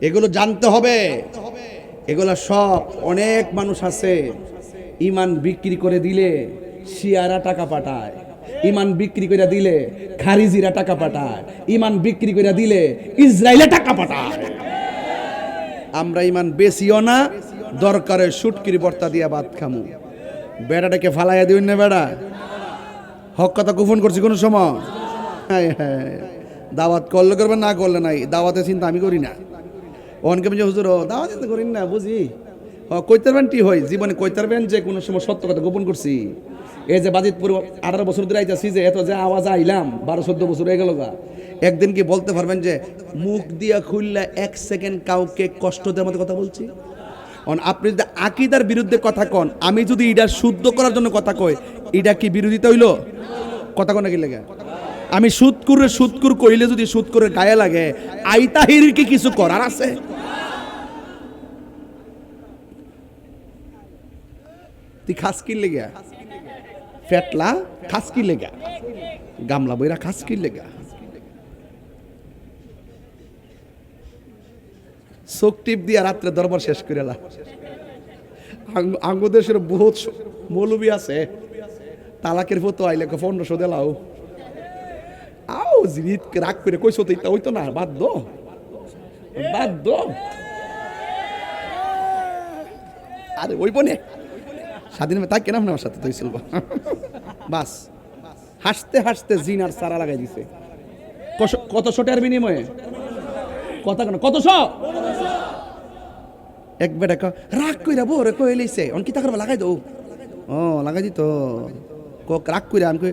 এগুলো জানতে হবে। এগুলো সব অনেক মানুষ আছে ইমান বিক্রি করে দিলে শিয়ারা টাকা পাঠায়, ইমান বিক্রি করে দিলে খারিজিরা টাকা পাঠায়, ইমান বিক্রি করে দিলে ইসরায়েলে টাকা পাঠায়। আমরা ইমান বেশিও না, দরকারে সুটকির বর্তা দিয়া ভাত খামু। বেড়াটাকে ফালাইয়া দিবেন না বেড়া, হক কথা গোপন করছি কোনো সময়? হ্যাঁ হ্যাঁ, দাওয়াত করলে করবেন, না করলে নাই। দাওয়াতের চিন্তা আমি করি না। অনকে যে হুজুর দাওয়াত চিন্তা করি না, বুঝি কইতারবেন টি হয় জীবনে, কইতারবেন যে কোনো সময় সত্য কথা গোপন করছি। এই যে বাজিতপুর 18 বছর ধরে আইতাছি, যে এত যে আওয়াজ আইলাম 12-14 বছর হয়ে গেল গা, একদিন কি বলতে পারবেন যে মুখ দিয়া খুললে 1 সেকেন্ড কাউকে কষ্ট দেওয়ার মতো কথা বলছি? আপনি যদি আকীদার বিরুদ্ধে কথা কন, আমি যদি এটা শুদ্ধ করার জন্য কথা কই, এটা কি বিরোধিতা হইল? কথা কন কি লাগে? আমি সুদকুর কইলে যদি সুদকুরের গায়ে লাগে, আইতাহির কি কিছু করার আছে? তুই খাস কি লেগা ফেটলা, খাস কি লেগা গামলা বইরা, খাস কি লেগা চোখ টিপ দিয়া রাত্রে দরবার শেষ করে এলা। দেশের বহুত মৌলবী আছে, তালাকের ফটো আইলে 1500 দেলাও, আও জিনিত রাগ করে কইছো তো এটা হইতো না, বাদ দো। আরে ওই বনে স্বাধীন তাই কেন আমার সাথে তুই চলবা বাস। হাসতে হাসতে জিনার সারা লাগাই দিছে। কত শটের বিনিময়ে কথা কেন? এক বেটা রাগ কইরা বউরে কই লইছে, অন কি তা করবা? লাগাই দাও। ও লাগাই দিত রাগ কইরা। আমি কই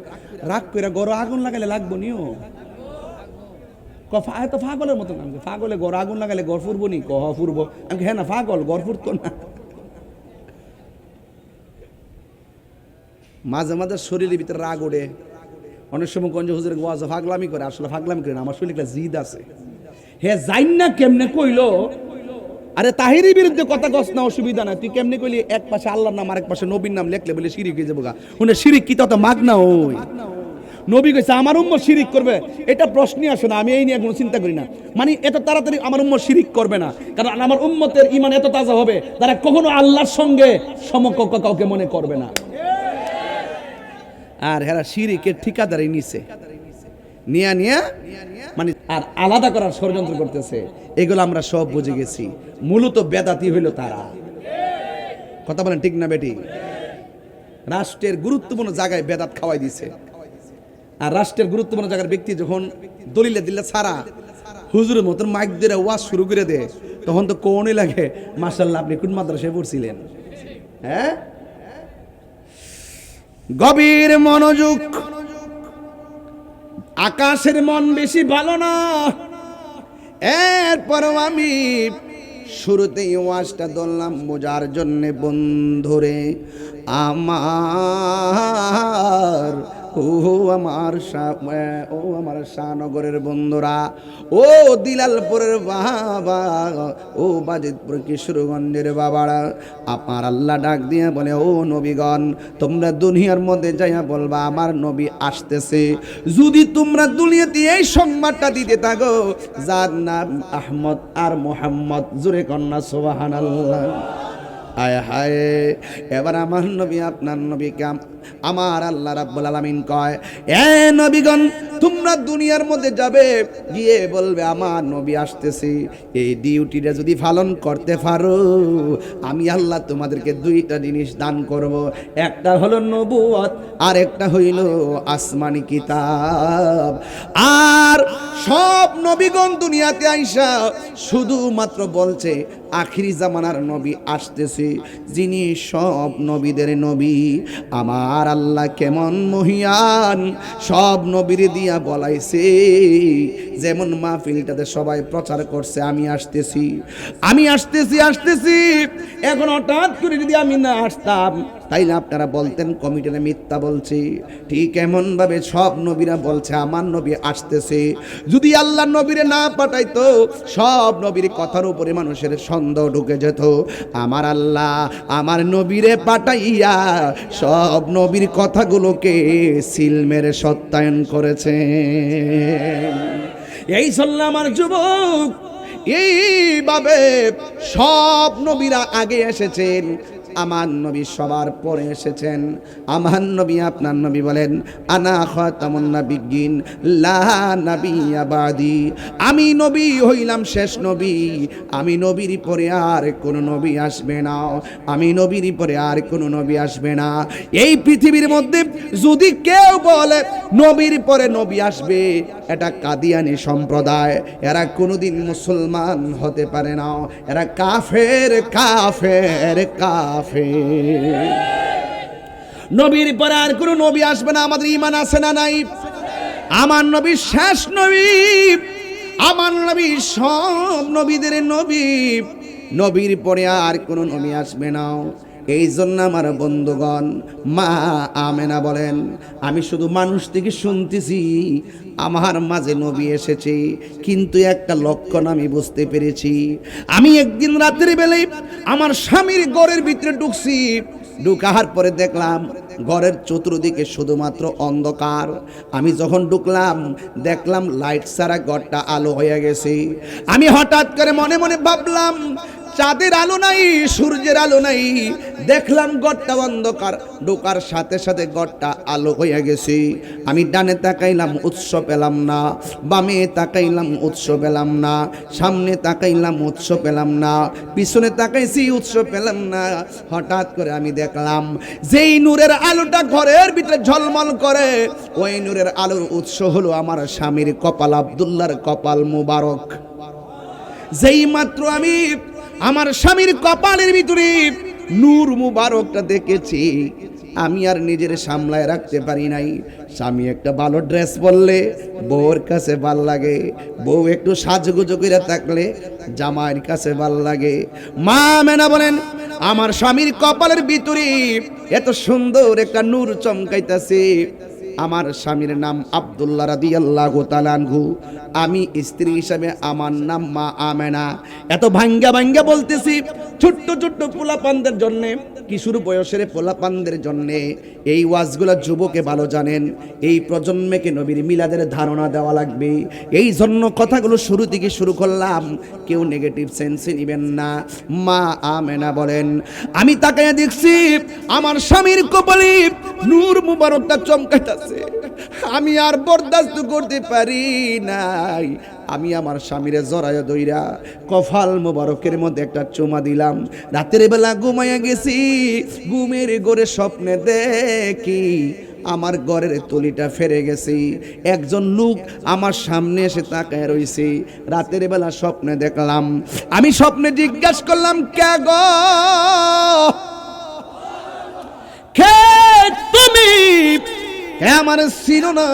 রাগ কইরা গরো আগুন লাগাইলে লাগবো নিও? তো পাগলের মতো নাম, পাগলে গড় আগুন লাগাইলে গড় ফুরবো নি? কহ ফুরবো। আমি হ্যাঁ না, পাগল গড় ফুরতো না। মাঝে মাঝে শরীরের ভিতরে রাগ ওঠে। অনেক সময় গঞ্জ হুজুরের ওয়াজ ফাগলামি করে, আসলে ফাগলামি করে না, আমার শরীরে একটা জিদ আছে। হে যাই না কেমনে কইলো, আরে তাহিরের বিরুদ্ধে কথা কস না, অসুবিধা নাই। তুই কেমনে কইলি এক পাশে আল্লাহর নাম আরেক পাশে নবীর নাম লেখলে বলে শিরিক হয়ে যাবো গা। উনি শিরিক কি তত মাগ না ওই নবী কইছে আমার উম্মত শিরিক করবে, এটা প্রশ্নই আসে না। আমি এই নিয়ে কোনো চিন্তা করি না, মানে এত তাড়াতাড়ি আমার উম্মত শিরিক করবে না, কারণ আমার উম্মতের ঈমান এত তাজা হবে, তারা কখনো আল্লাহর সঙ্গে সমকক্ষ কাউকে মনে করবে না। আর হেরা শিরিকের ঠিকাদারি নিছে, নিয়া মানে আর আলাদা করার ষড়যন্ত্র করতেছে। এগুলো আমরা সব বুঝে গেছি। মূলত বেদাতি হইল তারা। কথা বলেন ঠিক না বেটি? রাষ্ট্রের গুরুত্বপূর্ণ জায়গায় বেদাত খাওয়াই দিছে। আর রাষ্ট্রের গুরুত্বপূর্ণ জায়গার ব্যক্তি যখন দলিলে দিলে ছাড়া হুজুরের মতন মাইক দিয়ে ওয়াজ শুরু করে দেয়, তখন তো কোনই লাগে মাশাআল্লাহ আপনি কোন মাদ্রাসায় পড়ছিলেন? হ্যাঁ, গভীর মনোযোগ। আকাশের মন বেশি ভালো না। এরপরও আমি শুরুতেই ওয়াজটা ধরলাম বোঝার জন্যে, বন্ধুরে আমার, ও আমার শাহনগরের বন্ধুরা, ও দিলালপুরের বাবা, ও বাজিতপুর কিশোরগঞ্জের বাবারা, আমার আল্লাহ ডাক দিয়ে বলে, ও নবীগণ, তোমরা দুনিয়ার মধ্যে যাইয়া বলবা আমার নবী আসতেছে। যদি তোমরা দুনিয়াতে এই সংবাদটা দিতে থাকো যার নাম আহমদ আর মোহাম্মদ, জোরে কন্যা সুবহানাল্লাহ, আয় হায়, এবার আমার নবী আপনার নবীকে আমার আল্লাহ রাব্বুল আলামিন কয়, এ নবীগণ, তোমরা দুনিয়ার মধ্যে যাবে, গিয়ে বলবে আমার নবী আসতেছে। এই ডিউটিটা যদি পালন করতে পারো, আমি আল্লাহ তোমাদেরকে দুইটা জিনিস দান করব। একটা হলো নবুয়ত, আর একটা হইল আসমানি কিতাব। আর সব নবীগণ দুনিয়াতে আইসা শুধুমাত্র বলছে আখিরি জামানার নবী আসতেছে, যিনি সব নবীদের নবী। আমার আল্লাহ কেমন মহিয়ান, সব নবীর দিয়া বলাইছে। যেমন মাহফিলটাতে সবাই প্রচার করছে আমি আসতেছি, আমি আসতেছি আসতেছি, এখন হঠাৎ করে যদি আমি না আসতাম, তাইলে আপনারা বলতেন কমিটিরা মিথ্যা বলছে। ঠিক এমন ভাবে সব নবীরা বলছে আমার নবী আসতেছে। যদি আল্লাহ নবীরে না পাঠাইতো, সব নবীর কথার উপরে মানুষের সন্দেহ ঢুকে যেত। আমার আল্লাহ আমার নবীরে পাঠাইয়া সব নবীর কথাগুলোকে সিল মেরে সত্যায়ন করেছে। এই চললে আমার যুবক, এইভাবে সব নবীরা আগে এসেছেন, আমার নবী সবার পরে এসেছেন। আমার নবী আপনার নবী বলেন, আনা খাতামুন নাবিয়্যিন লা নাবিয়্যা বাদি, আমি নবী হইলাম শেষ নবী, আমি নবীর পরে আর কোন নবী আসবে না, আমি নবীর পরে আর কোন নবী আসবে না। এই পৃথিবীর মধ্যে যদি কেউ বলে নবীর পরে নবী আসবে, এটা কাদিয়ানি সম্প্রদায়, এরা কোনোদিন মুসলমান হতে পারে না, এরা কাফের কাফের কাফের। নবীর পরে আর কোন নবী আসবে না, আমাদের ঈমান আছে না নাই? আমার নবী শেষ নবী, আমার নবী সব নবীদের নবী, নবীর পরে আর কোন নবী আসবে না। এই জন্য আমার বন্ধুগণ, মা আমেনা বলেন, আমি শুধু মানুষ থেকে শুনতেছি আমার মাঝে নবী এসেছে, কিন্তু একটা লক্ষণ আমি বুঝতে পেরেছি। আমি একদিন রাতের বেলায় আমার স্বামীর ঘরের ভিতরে ঢুকছি, ঢুকার পরে দেখলাম ঘরের চতুর্দিকে শুধুমাত্র অন্ধকার। আমি যখন ঢুকলাম দেখলাম লাইট ছাড়া ঘরটা আলো হয়ে গেছে। আমি হঠাৎ করে মনে মনে ভাবলাম, চাঁদের আলো নাই, সূর্যের আলো নাই, দেখলাম ঘরটা অন্ধকার, ঢোকার সাথে সাথে ঘরটা আলো হয়ে গেছে। আমি ডানে তাকাইলাম, উৎস পেলাম না, বামে তাকাইলাম, উৎস পেলাম না, সামনে তাকাইলাম, উৎস পেলাম না, পিছনে তাকাইছি, উৎস পেলাম না। হঠাৎ করে আমি দেখলাম যেই নূরের আলোটা ঘরের ভিতরে ঝলমল করে, ওই নূরের আলোর উৎস হলো আমার স্বামীর কপাল, আব্দুল্লাহর কপাল মুবারক। যেই মাত্র আমি আমার স্বামীর কপালের ভিতরে নূর মুবারকটা দেখেছি, আমি আর নিজের সামলায় রাখতে পারি নাই। স্বামী একটা ভালো ড্রেস পরলে বউর কাছে ভাল লাগে, বউ একটু সাজগুজো করে থাকলে জামাইয়ের কাছে ভাল লাগে। মা মেনা বলেন, আমার স্বামীর কপালের ভিতরে এত সুন্দর একটা নূর চমকাইতেছে। আমার স্বামীর নাম আব্দুল্লাহ রাদিয়াল্লাহু তাআলা আনহু, আমি স্ত্রী হিসাবে আমার নাম মা আমেনা। এত ভাঙ্গা ভাঙ্গা বলতেছি ছোট্ট ছোট্ট পোলাপানদের জন্য, কিশোর বয়সের পোলাপানদের জন্য এই ওয়াজগুলো যুবকে ভালো জানেন। এই প্রজন্মকে নবীর মিলাদের ধারণা দেওয়া লাগবে, এই জন্য কথাগুলো শুরু থেকে শুরু করলাম, কেউ নেগেটিভ সেন্সে নেবেন না। মা আমেনা বলেন, আমি তাকায় দেখছি আমার স্বামীর কপালে নূর মুবারকটা চমকাইতেছে, আমি আর বরদাস্ত করতে পারি নাই। আমি আমার স্বামীরে জড়ায় দইরা কপাল মুবারকের মধ্যে একটা চুমা দিলাম। রাতের বেলা ঘুমাইয়া গেছি, ঘুমের ঘরে স্বপ্নে দেখি আমার ঘরের তলিটা ফেরে গেছি, একজন লোক আমার সামনে এসে তাকায় রইছে। রাতের বেলা স্বপ্নে দেখলাম, আমি স্বপ্নে জিজ্ঞাসা করলাম, কে গো, কে তুমি? আমার ছিল না,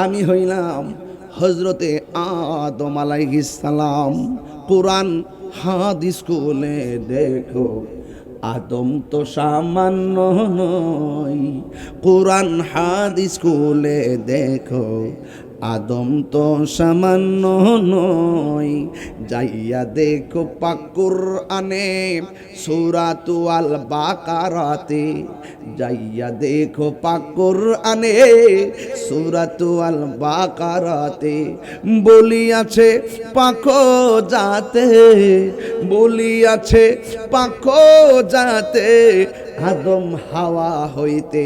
আমি হইলাম হযরতে আদম আলাইহিস সালাম। কোরআন হাদিস খুলে দেখো, আদম তো সামান্য নয়। কোরআন হাদিস খুলে দেখো, আদম তো সামান্য নয়, যাইয়া দেখো পাক কুরআনে সূরাতু আল বাকারাতে, যাইয়া দেখো পাক কুরআনে সূরাতু আল বাকারাতে, বলিয়াছে পাক যাতে, বলিয়াছে পাক যাতে, আদম হাওয়া হইতে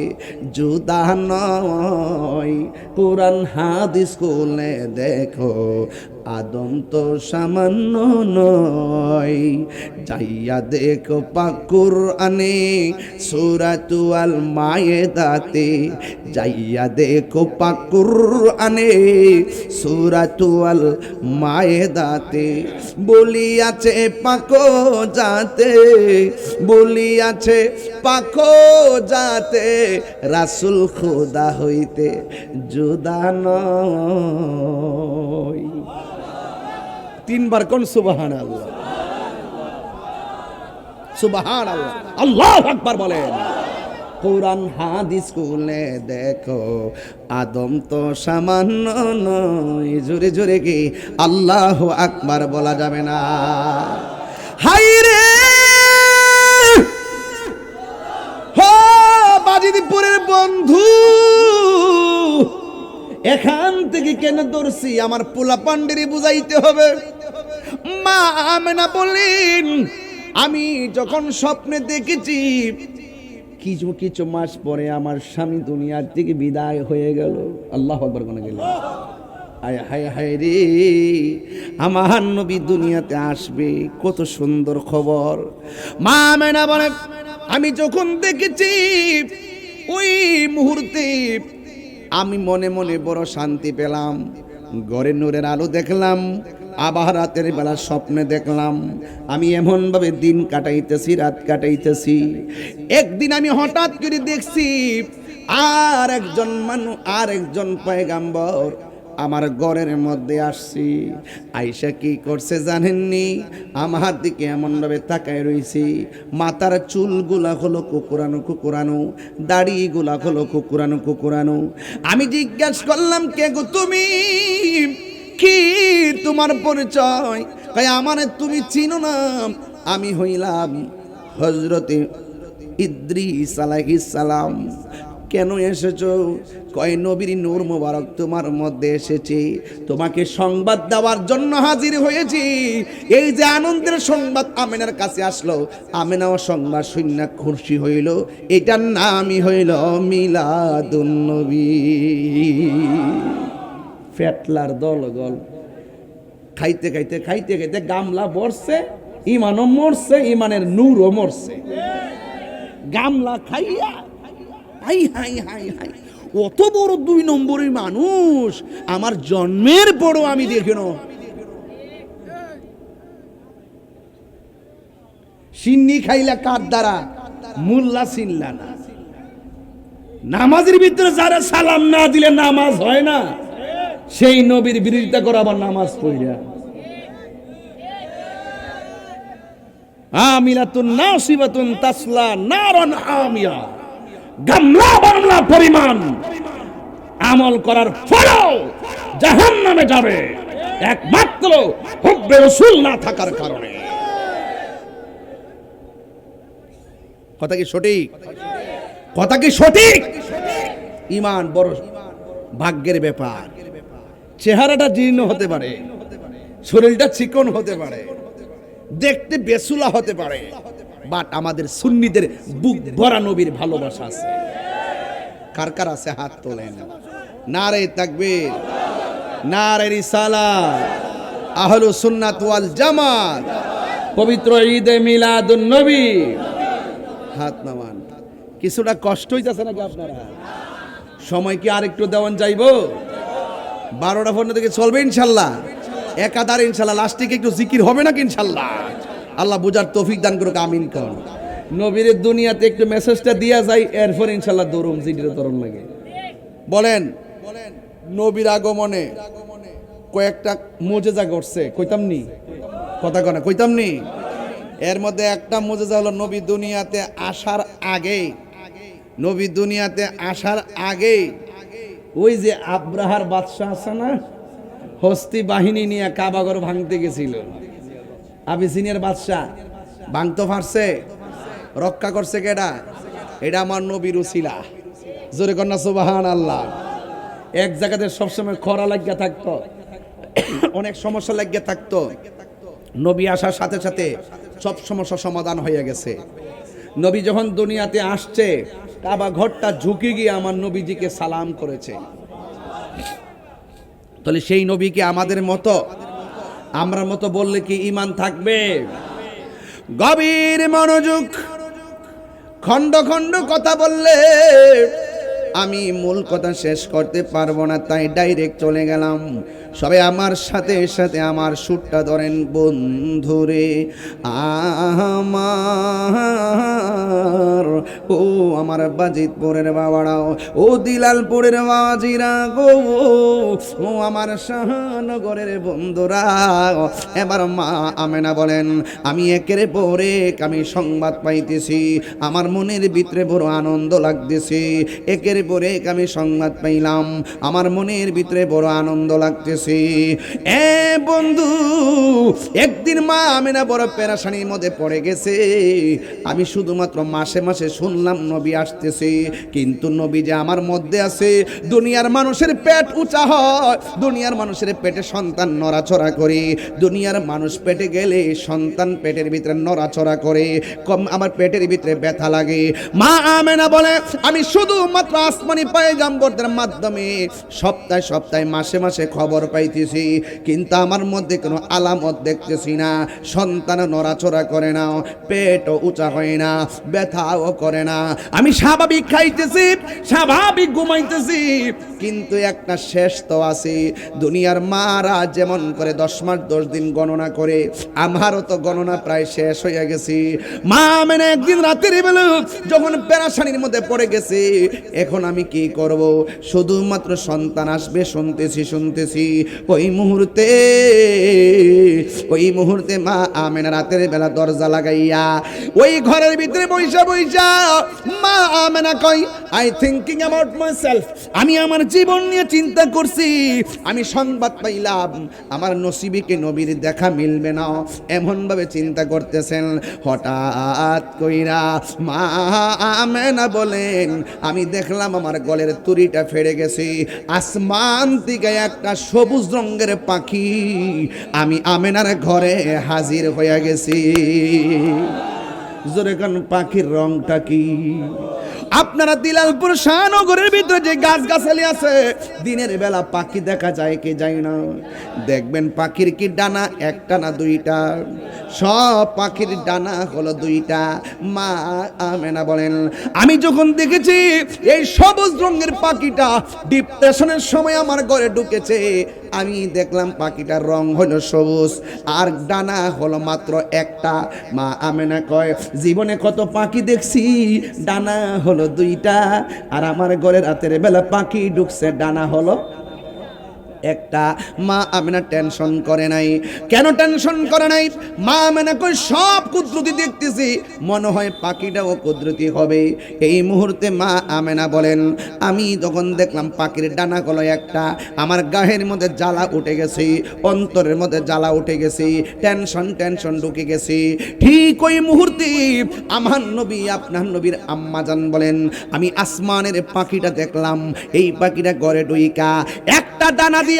জুদা নয়। কুরআন হাদিস খুলে দেখো, আদম তো সামান্য নয়, যাইয়া দেখো পাক কুরআনে সূরাতু আল মায়েদাতে, যাইয়া দেখো পাক কুরআনে সূরাতু আল মায়েদাতে, বলিয়াছে পাক যাতে, বলিয়াছে পাক যাতে, রাসূল খোদা হইতে জুদা নয়। তিনবার কোন সুবহানাল্লাহ, সুবহানাল্লাহ, আল্লাহু আকবার বলেন। কুরআন হাদিস খুলে দেখো, আদম তো সামান্য নয়। জোরে জোরে কি আল্লাহু আকবার বলা যাবে না? হায়রে হো বাজিদপুরের বন্ধু, এখান থেকে কেন ধরছি? আমার পোলা পান্ডেরি বুঝাইতে হবে। মা আমেনা বলেন, আমি যখন স্বপ্নে দেখেছি কিছু কিছু মাস পরে আমার স্বামী দুনিয়ার থেকে বিদায় হয়ে গেল। আল্লাহু আকবার কোন গেল, আয় হায় হায় রে, আমার নবী দুনিয়াতে আসবে, কত সুন্দর খবর। মা আমেনা বলে, আমি যখন দেখেছি ওই মুহূর্তে আমি মনে মনে বড় শান্তি পেলাম। ঘরে নূরের আলো দেখলাম, আবার রাতের বেলা স্বপ্নে দেখলাম আমি এমনভাবে দিন কাটাইতেছি, রাত কাটাইতেছি। একদিন আমি হঠাৎ করে দেখছি আর একজন পয়গাম্বর আমার ঘরের মধ্যে আসছি। আয়েশা কি করছে জানেননি? আমার দিকে এমনভাবে তাকায় রয়েছি, মাথার চুলগুলা হলো কুকুরানো কুকুরানো, দাড়িগুলা হলো কুকুরানো কুকুরানো। আমি জিজ্ঞাসা করলাম, কে গো তুমি? কি তোমার পরিচয়? কয় আমার তুমি চিনো না? আমি হইলাম হযরতে ইদ্রিস আলাইহিস সালাম। কেন এসেছো? কয় নবীর নূর মোবারক তোমার মধ্যে এসেছে, তোমাকে সংবাদ দেওয়ার জন্য হাজির হয়েছি। এই যে আনন্দের সংবাদ আমেনার কাছে আসলো, আমেনাও সংবাদ শুনে খুশি হইল। এটার নামই হইল মিলাদুন নবী। ফেটলার দলগল খাইতে খাইতে খাইতে খাইতে গামলা বরছে, ইমানও মরছে, ইমানের নূরও মরছে। গামলা খাইয়া হাই হাই হাই হাই, অত বড় 2 নম্বরের মানুষ আমার জন্মের বড় আমি দেখিন। সিন্নি খাইলা কার দ্বারা? মুল্লা চিনলা না। নামাজের ভিতরে যারা সালাম না দিলে নামাজ হয় না, সেই নবীর বিরোধিতা করে আবার নামাজ পড়িয়া। আমিলাতুন নাসিবাতুন তাসলা নারান হামিয়া, গামলা বাংলা পরিমাণ আমল করার ফলেও জাহান্নামে যাবে, একমাত্র হুব্বে রাসূল না থাকার কারণে। কথা কি সঠিক? কথা কি সঠিক? ঈমান বড় ভাগ্যের ব্যাপার। চেহারাটা জীর্ণ হতে পারে, শরীরটা চিকন হতে পারে, দেখতে বেসুলা হতে পারে, বাট আমাদের সুন্নিদের বুক ভরা নবীর ভালোবাসা আছে। কার কার আছে হাত তোলেন। নারে তাকবীর, নারে রিসালাত, আহলুস সুন্নাত ওয়াল জামাত, পবিত্র ঈদে মিলাদুন নবী। হাত নামান। কিছুটা কষ্ট হইতাছে নাকি আপনারা? সময় কি আরেকটু দেওয়ান যাইবো? 12টা 15 থেকে চলবে ইনশাল্লাহ। একাধার ইনশাল্লাহ। লাস্টে একটু জিকির হবে নাকি ইনশাল্লাহ? আল্লাহ বুঝার তৌফিক দান করুক, আমিন কোন। নবীর দুনিয়াতে একটু মেসেজটা দিয়া যায়, এরপর ইনশাল্লাহ দরুম জিকির দরুম লাগে। বলেন, নবীর আগমনে কয়েকটা মুজিজা ঘটছে, কইতাম নি? কথা কনা কইতাম নি? এর মধ্যে একটা মুজিজা হলো নবী দুনিয়াতে আসার আগে, নবী দুনিয়াতে আসার আগে ওই যে আব্রাহার বাদশা আছে না, হস্তি বাহিনী নিয়ে কাবাগর ভাঙতে গেছিল, আবিসিনিয়ার বাদশা ভাঙতে পারছে, রক্ষা করছে কেডা? এটা আমার নবীর উসিলা। জোরে কন্যা সুবহানাল্লাহ। এক জায়গাতে সবসময় খরা লাগিয়া থাকতো, অনেক সমস্যা লাগিয়া থাকতো, নবী আসার সাথে সাথে সব সমস্যা সমাধান হয়ে গেছে। নবী যখন দুনিয়াতে আসছে, কাবা ঘরটা ঝুঁকে গিয়ে আমার নবীজিকে সালাম করেছে। তাহলে সেই নবীকে আমাদের মতো, আমরা মতো বললে কি ঈমান থাকবে? গভীর মনোযোগ, খণ্ড খণ্ড কথা বললে আমি মূল কথা শেষ করতে পারবো না, তাই ডাইরেক্ট চলে গেলাম। সবাই আমার সাথে সাথে আমার সুরটা ধরেন, বন্ধুরে আমার, ও আমার বাজিতপুরের বাবারাও, ও দিলালপুরের বাজিরা গো, ও আমার শাহনগরের বন্ধুরা। এবার মা আমেনা বলেন, আমি একের পরে আমি সংবাদ পাইতেছি, আমার মনের ভিতরে বড় আনন্দ লাগতেছে। একের পরে আমি সংবাদ পাইলাম, আমার মনের ভিতরে বড় আনন্দ লাগতেছে। এ বন্ধু, একদিন মা আমেনা বড় পেরেশানির মধ্যে পড়ে গেছে। আমি শুধুমাত্র মাসে মাসে শুনলাম নবী আসতেছে, কিন্তু নবী যে আমার মধ্যে আছে। দুনিয়ার মানুষের পেট উঁচা হয়, দুনিয়ার মানুষের পেটে সন্তান নড়াচড়া করে, দুনিয়ার মানুষ পেটে গেলে সন্তান পেটের ভিতরে নড়াচড়া করে, কম আমার পেটের ভিতরে ব্যথা লাগে। মা আমেনা বলে, আমি শুধুমাত্র আসমানি পয়গম্বরদের মাধ্যমে সপ্তাহে সপ্তাহে মাসে মাসে খবর পাইতেছি, কিন্তু আমার মধ্যে কোনো আলামত দেখতেছি না। সন্তান নড়াচড়া করে না, পেটও উঁচা হয় না, ব্যথাও করে না। আমি স্বাভাবিক খাইতেছি, স্বাভাবিক ঘুমাইতেছি, কিন্তু একটা শেষ তো আছে। দুনিয়ার মারা যেমন করে 10 মাস 10 দিন গণনা করে, আমারও তো গণনা প্রায় শেষ হয়ে গেছে। মা মেনে একদিন রাতের বেলা যখন পেরেশানির মধ্যে পড়ে গেছে, এখন আমি কি করব? শুধুমাত্র সন্তান আসবে শুনতেছি। ওই মুহূর্তে মা আমেনা রাতের বেলা দরজা লাগাইয়া ওই ঘরের ভিতরে বইসা মা আমেনা কই, আই থিংকিং অ্যাবাউট মাইসেলফ, আমি আমার জীবন নিয়ে চিন্তা করছি। আমি সংবাদ পাইলাম আমার নসিবিকে নবীর দেখা মিলবে না, এমন ভাবে চিন্তা করতেছেন। হঠাৎ কইরা মা আমেনা বলেন, আমি দেখলাম আমার গলের তুড়িটা ফেড়ে গেছে। আসমান থেকে একটা সবুজ রঙের পাখি আমি আমেনার ঘরে হাজির হয়ে গেছি। জোরে কান, পাখির রংটা কি? আপনারা দিলালপুর শাহনগরের ভিতরে যে গাছগাছালি আছে, দিনের বেলা পাখি দেখা যায় কি যায় না? দেখবেন পাখির কি ডানা একটা না দুইটা? সব পাখির ডানা হলো দুইটা। মা আমেনা বলেন, আমি যখন দেখেছি এই সবুজ রঙের পাখিটা ডিপ্রেশনের সময় আমার ঘরে ঢুকেছে, আমি দেখলাম পাখিটার রং হলো সবুজ আর ডানা হলো মাত্র একটা। মা আমেনা কয়, জীবনে কত পাখি দেখছি, ডানা হলো দুইটা, আর আমার ঘরে রাতের বেলা পাখি ঢুকছে, ডানা হলো একটা। মা আমেনা টেনশন করে নাই। কেন টেনশন করে নাই? মা আমেনা কই, সব কুদরতি দেখতেছি, মনে হয় পাখিটাও কুদরতি হবে। এই মুহূর্তে মা আমেনা বলেন, আমি তখন দেখলাম পাখির ডানা হলো একটা, আমার গায়ের মধ্যে জ্বালা উঠে গেছে, অন্তরের মধ্যে জ্বালা উঠে গেছে, টেনশন ঢুকে গেছে। ঠিক ওই মুহূর্তে আমার নবী, আপনার নবীর আম্মা জান বলেন, আমি আসমানের পাখিটা দেখলাম, এই পাখিটা ঘরে ঢুইকা একটা ডানা দিয়া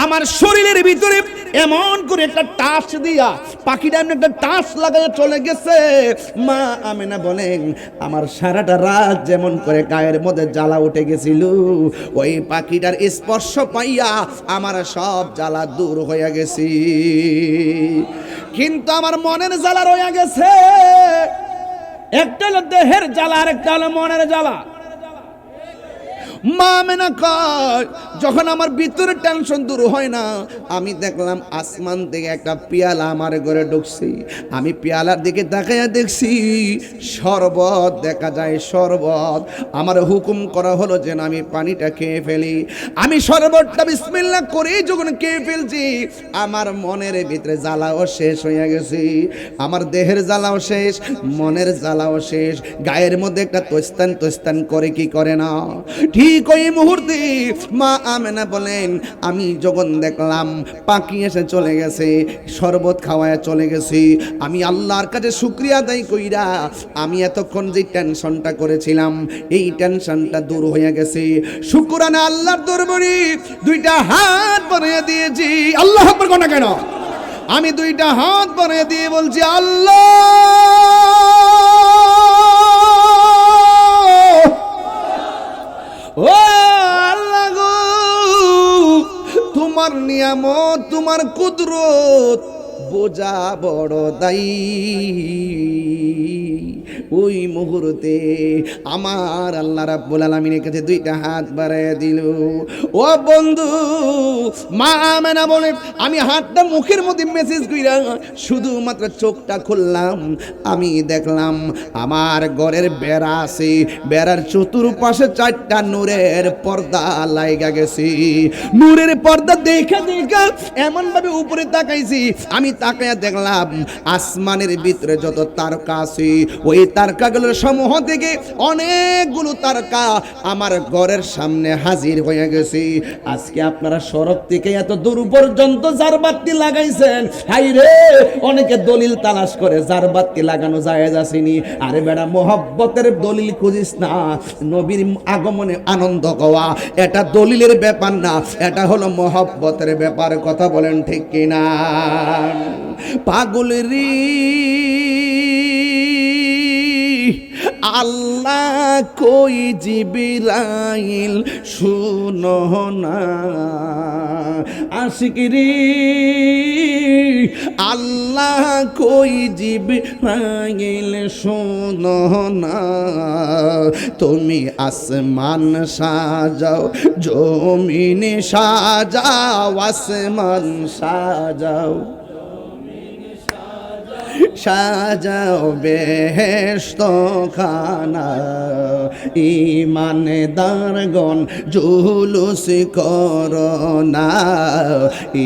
আমার শরীরের ভিতরে এমন করে একটা টাচ দিয়া পাখিটা এমন একটা টাচ লাগায় চলে গেছে। মা আমেনা বলেন, আমার সারাটা রাত যেমন করে গায়ের মধ্যে জ্বালা উঠে গেছিল, ওই পাখিটার স্পর্শ পাইয়া আমার সব জ্বালা দূর হয়ে গেছে, কিন্তু আমার মনের জ্বালা রয়ে গেছে। একটা হলো দেহের জ্বালা আর একটা হলো মনের জ্বালা। মা আমেনা কয়, যখন আমার ভিতরে টেনশন দূর হয় না, আমি দেখলাম আসমান থেকে একটা পেয়ালা আমার ঘরে ঢুকছে। আমি পেয়ালার দিকে তাকাইয়া দেখছি শরবত দেখা যায়, শরবত। আমার হুকুম করা হলো যে না, আমি পানিটা খেয়ে ফেলি। আমি শরবতটা বিসমিল্লাহ করে যখন খেয়ে ফেলছি, আমার মনের ভিতরে জ্বালাও শেষ হয়ে গেছে, আমার দেহের জ্বালাও শেষ, মনের জ্বালাও শেষ। গায়ের মধ্যে একটা তোস্তান তোস্তান করে কি করে না। ঠিক ওই মুহূর্তে মা আমেনা বলেন, আমি যখন দেখলাম পাখি এসে চলে গেছে, শরবত খাওয়ায় চলে গেছি, আমি আল্লাহর কাছে শুকরিয়া আদায় কইরা আমি এতক্ষণ যে টেনশনটা করেছিলাম, এই টেনশনটা দূর হয়ে গেছে। শুকরানা আল্লাহর দরবারে দুইটা হাত বাড়িয়ে দিয়েছি। আল্লাহু আকবার কোনা কেন? আমি দুইটা হাত বাড়িয়ে দিয়ে বলছি, আল্লাহ ও আল্লাহ গো, তোমার নিয়ামত, তোমার কুদরত বোঝা বড় দায়ী। ওই মুহূর্তে আমার আল্লাহ রাব্বুল আলামিনের কাছে দুইটা হাত বাড়াইয়া দিল। ও বন্ধু, মা আমেনা বলে আমি হাতটা মুখের মধ্যে মেসেজ কইরা শুধুমাত্র চোখটা খুললাম, আমি দেখলাম আমার ঘরের বেড়া আছে, বেড়ার চতুর্পাশে চারটা নূরের পর্দা লাইগা গেছে। নূরের পর্দা দেখা দেখা এমন ভাবে উপরে তাকাইছি, আমি তাকাইয়া দেখলাম আসমানের ভিতরে যত তারকা আছে, ওই তারকাগুলোর সমূহ থেকে অনেকগুলো তারকা আমার ঘরের সামনে হাজির হয়ে গেছে। আজকে আপনারা সড়ক থেকে এত দূর পর্যন্ত জারবাতি লাগাইছেন, হাই রে, অনেকে দলিল তালাশ করে জারবাতি লাগানো জায়েজ আসেনি। আরে বেটা, মোহব্বতের দলিল খুঁজিস না, নবীর আগমনে আনন্দ হওয়া এটা দলিলের ব্যাপার না, এটা হলো মোহব্বতের ব্যাপার। কথা বলেন ঠিক কিনা? পাগলেরই আল্লাহ কই জিবরাইল শুনো না, আশিকরি আল্লাহ কই জিবরাইল শুনো না, তুমি আসমান সাজাও, জমিন সাজাও, আসমান সাজাও, সাজাও বেহেশত খানা, ইমানদারগণ জুলুস করোনা,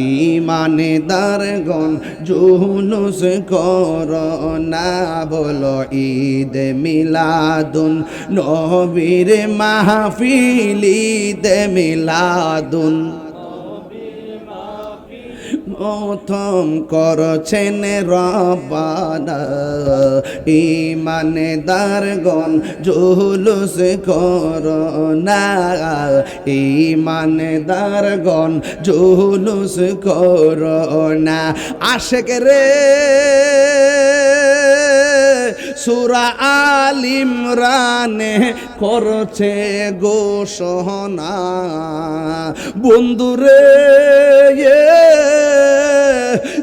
ইমানদারগণ জুলুস করোনা। বলো ঈদ মিলাদুন নবীর মাহফিল, ঈদ মিলাদুন প্রথম করছেন রব্বানা, ইমানদারগণ জুলুস করোনা, ইমানদারগণ জুলুস করোনা। আশেক রে সূরা আল ইমরানে করছে ঘোষণা, বন্ধুরে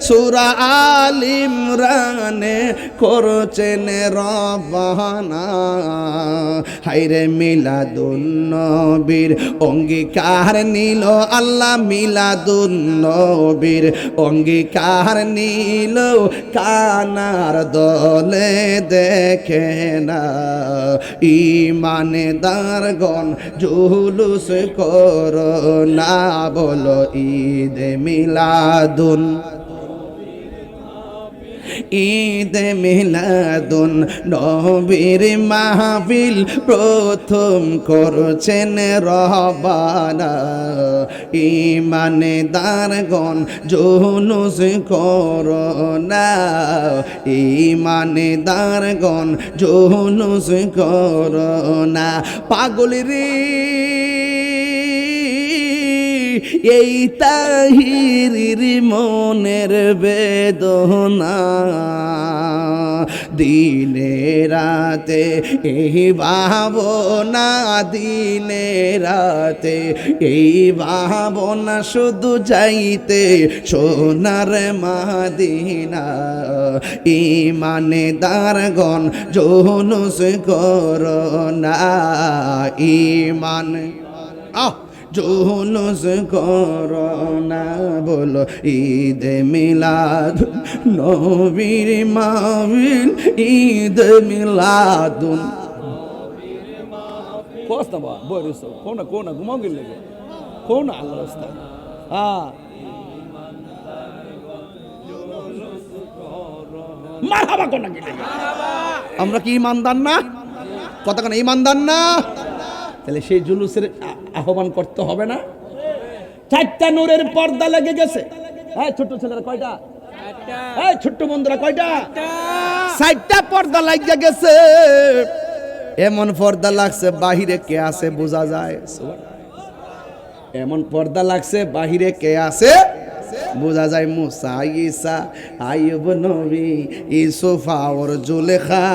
সূরা আল ইমরানে করছেন রব্বানা, হায়রে মিলাদুন নবীর অঙ্গীকার নিল আল্লাহ, মিলাদুন নবীর অঙ্গীকার নিল, কানার দলে দেখে না, ইমানদারগণ জুলুস করোনা। বলো ঈদ মিলাদুন, ঈদ মিলাদুন নবীর মাহফিল প্রথম করছেন রব্বানা, ইমানদারগণ জুলুস করোনা, ইমানদারগণ জুলুস করোনা। পাগলেরই এই তাহিরির মনের বেদনা, দিনে রাতে এই ভাবনা, দিনে রাতে এই ভাবনা, শুধু যাইতে সোনার মাদিনা, ইমানদারগণ জুলুস করোনা, ইমান জুলুস করো না বলো ঈদ মিলাদ নবীর মাহফিল ঈদ মিলাদুন কোস্তা বা বরিস কোনা কোনা ঘুমাও গেলে কোনা আল্লাহ রাস্তা হ্যাঁ মারহাবা কোনা গেলে আমরা কি ইমানদার না কতক্ষণ ইমানদার না তাহলে সেই জুলুসের আহ্বান করতে হবে না চারটা নূরের পর্দা লেগে গেছে হ্যাঁ ছোট ছেলেরা কয়টা এই ছোট্ট বন্ধুরা কয়টা চারটা পর্দা লাগিয়ে গেছে এমন পর্দা লাগছে বাহিরে কে আছে বোঝা যায় এমন পর্দা লাগছে বাহিরে কে আছে বোঝা যায় মুসা ঈসা আইয়ুব নবী ইউসুফা ওর জুলেখা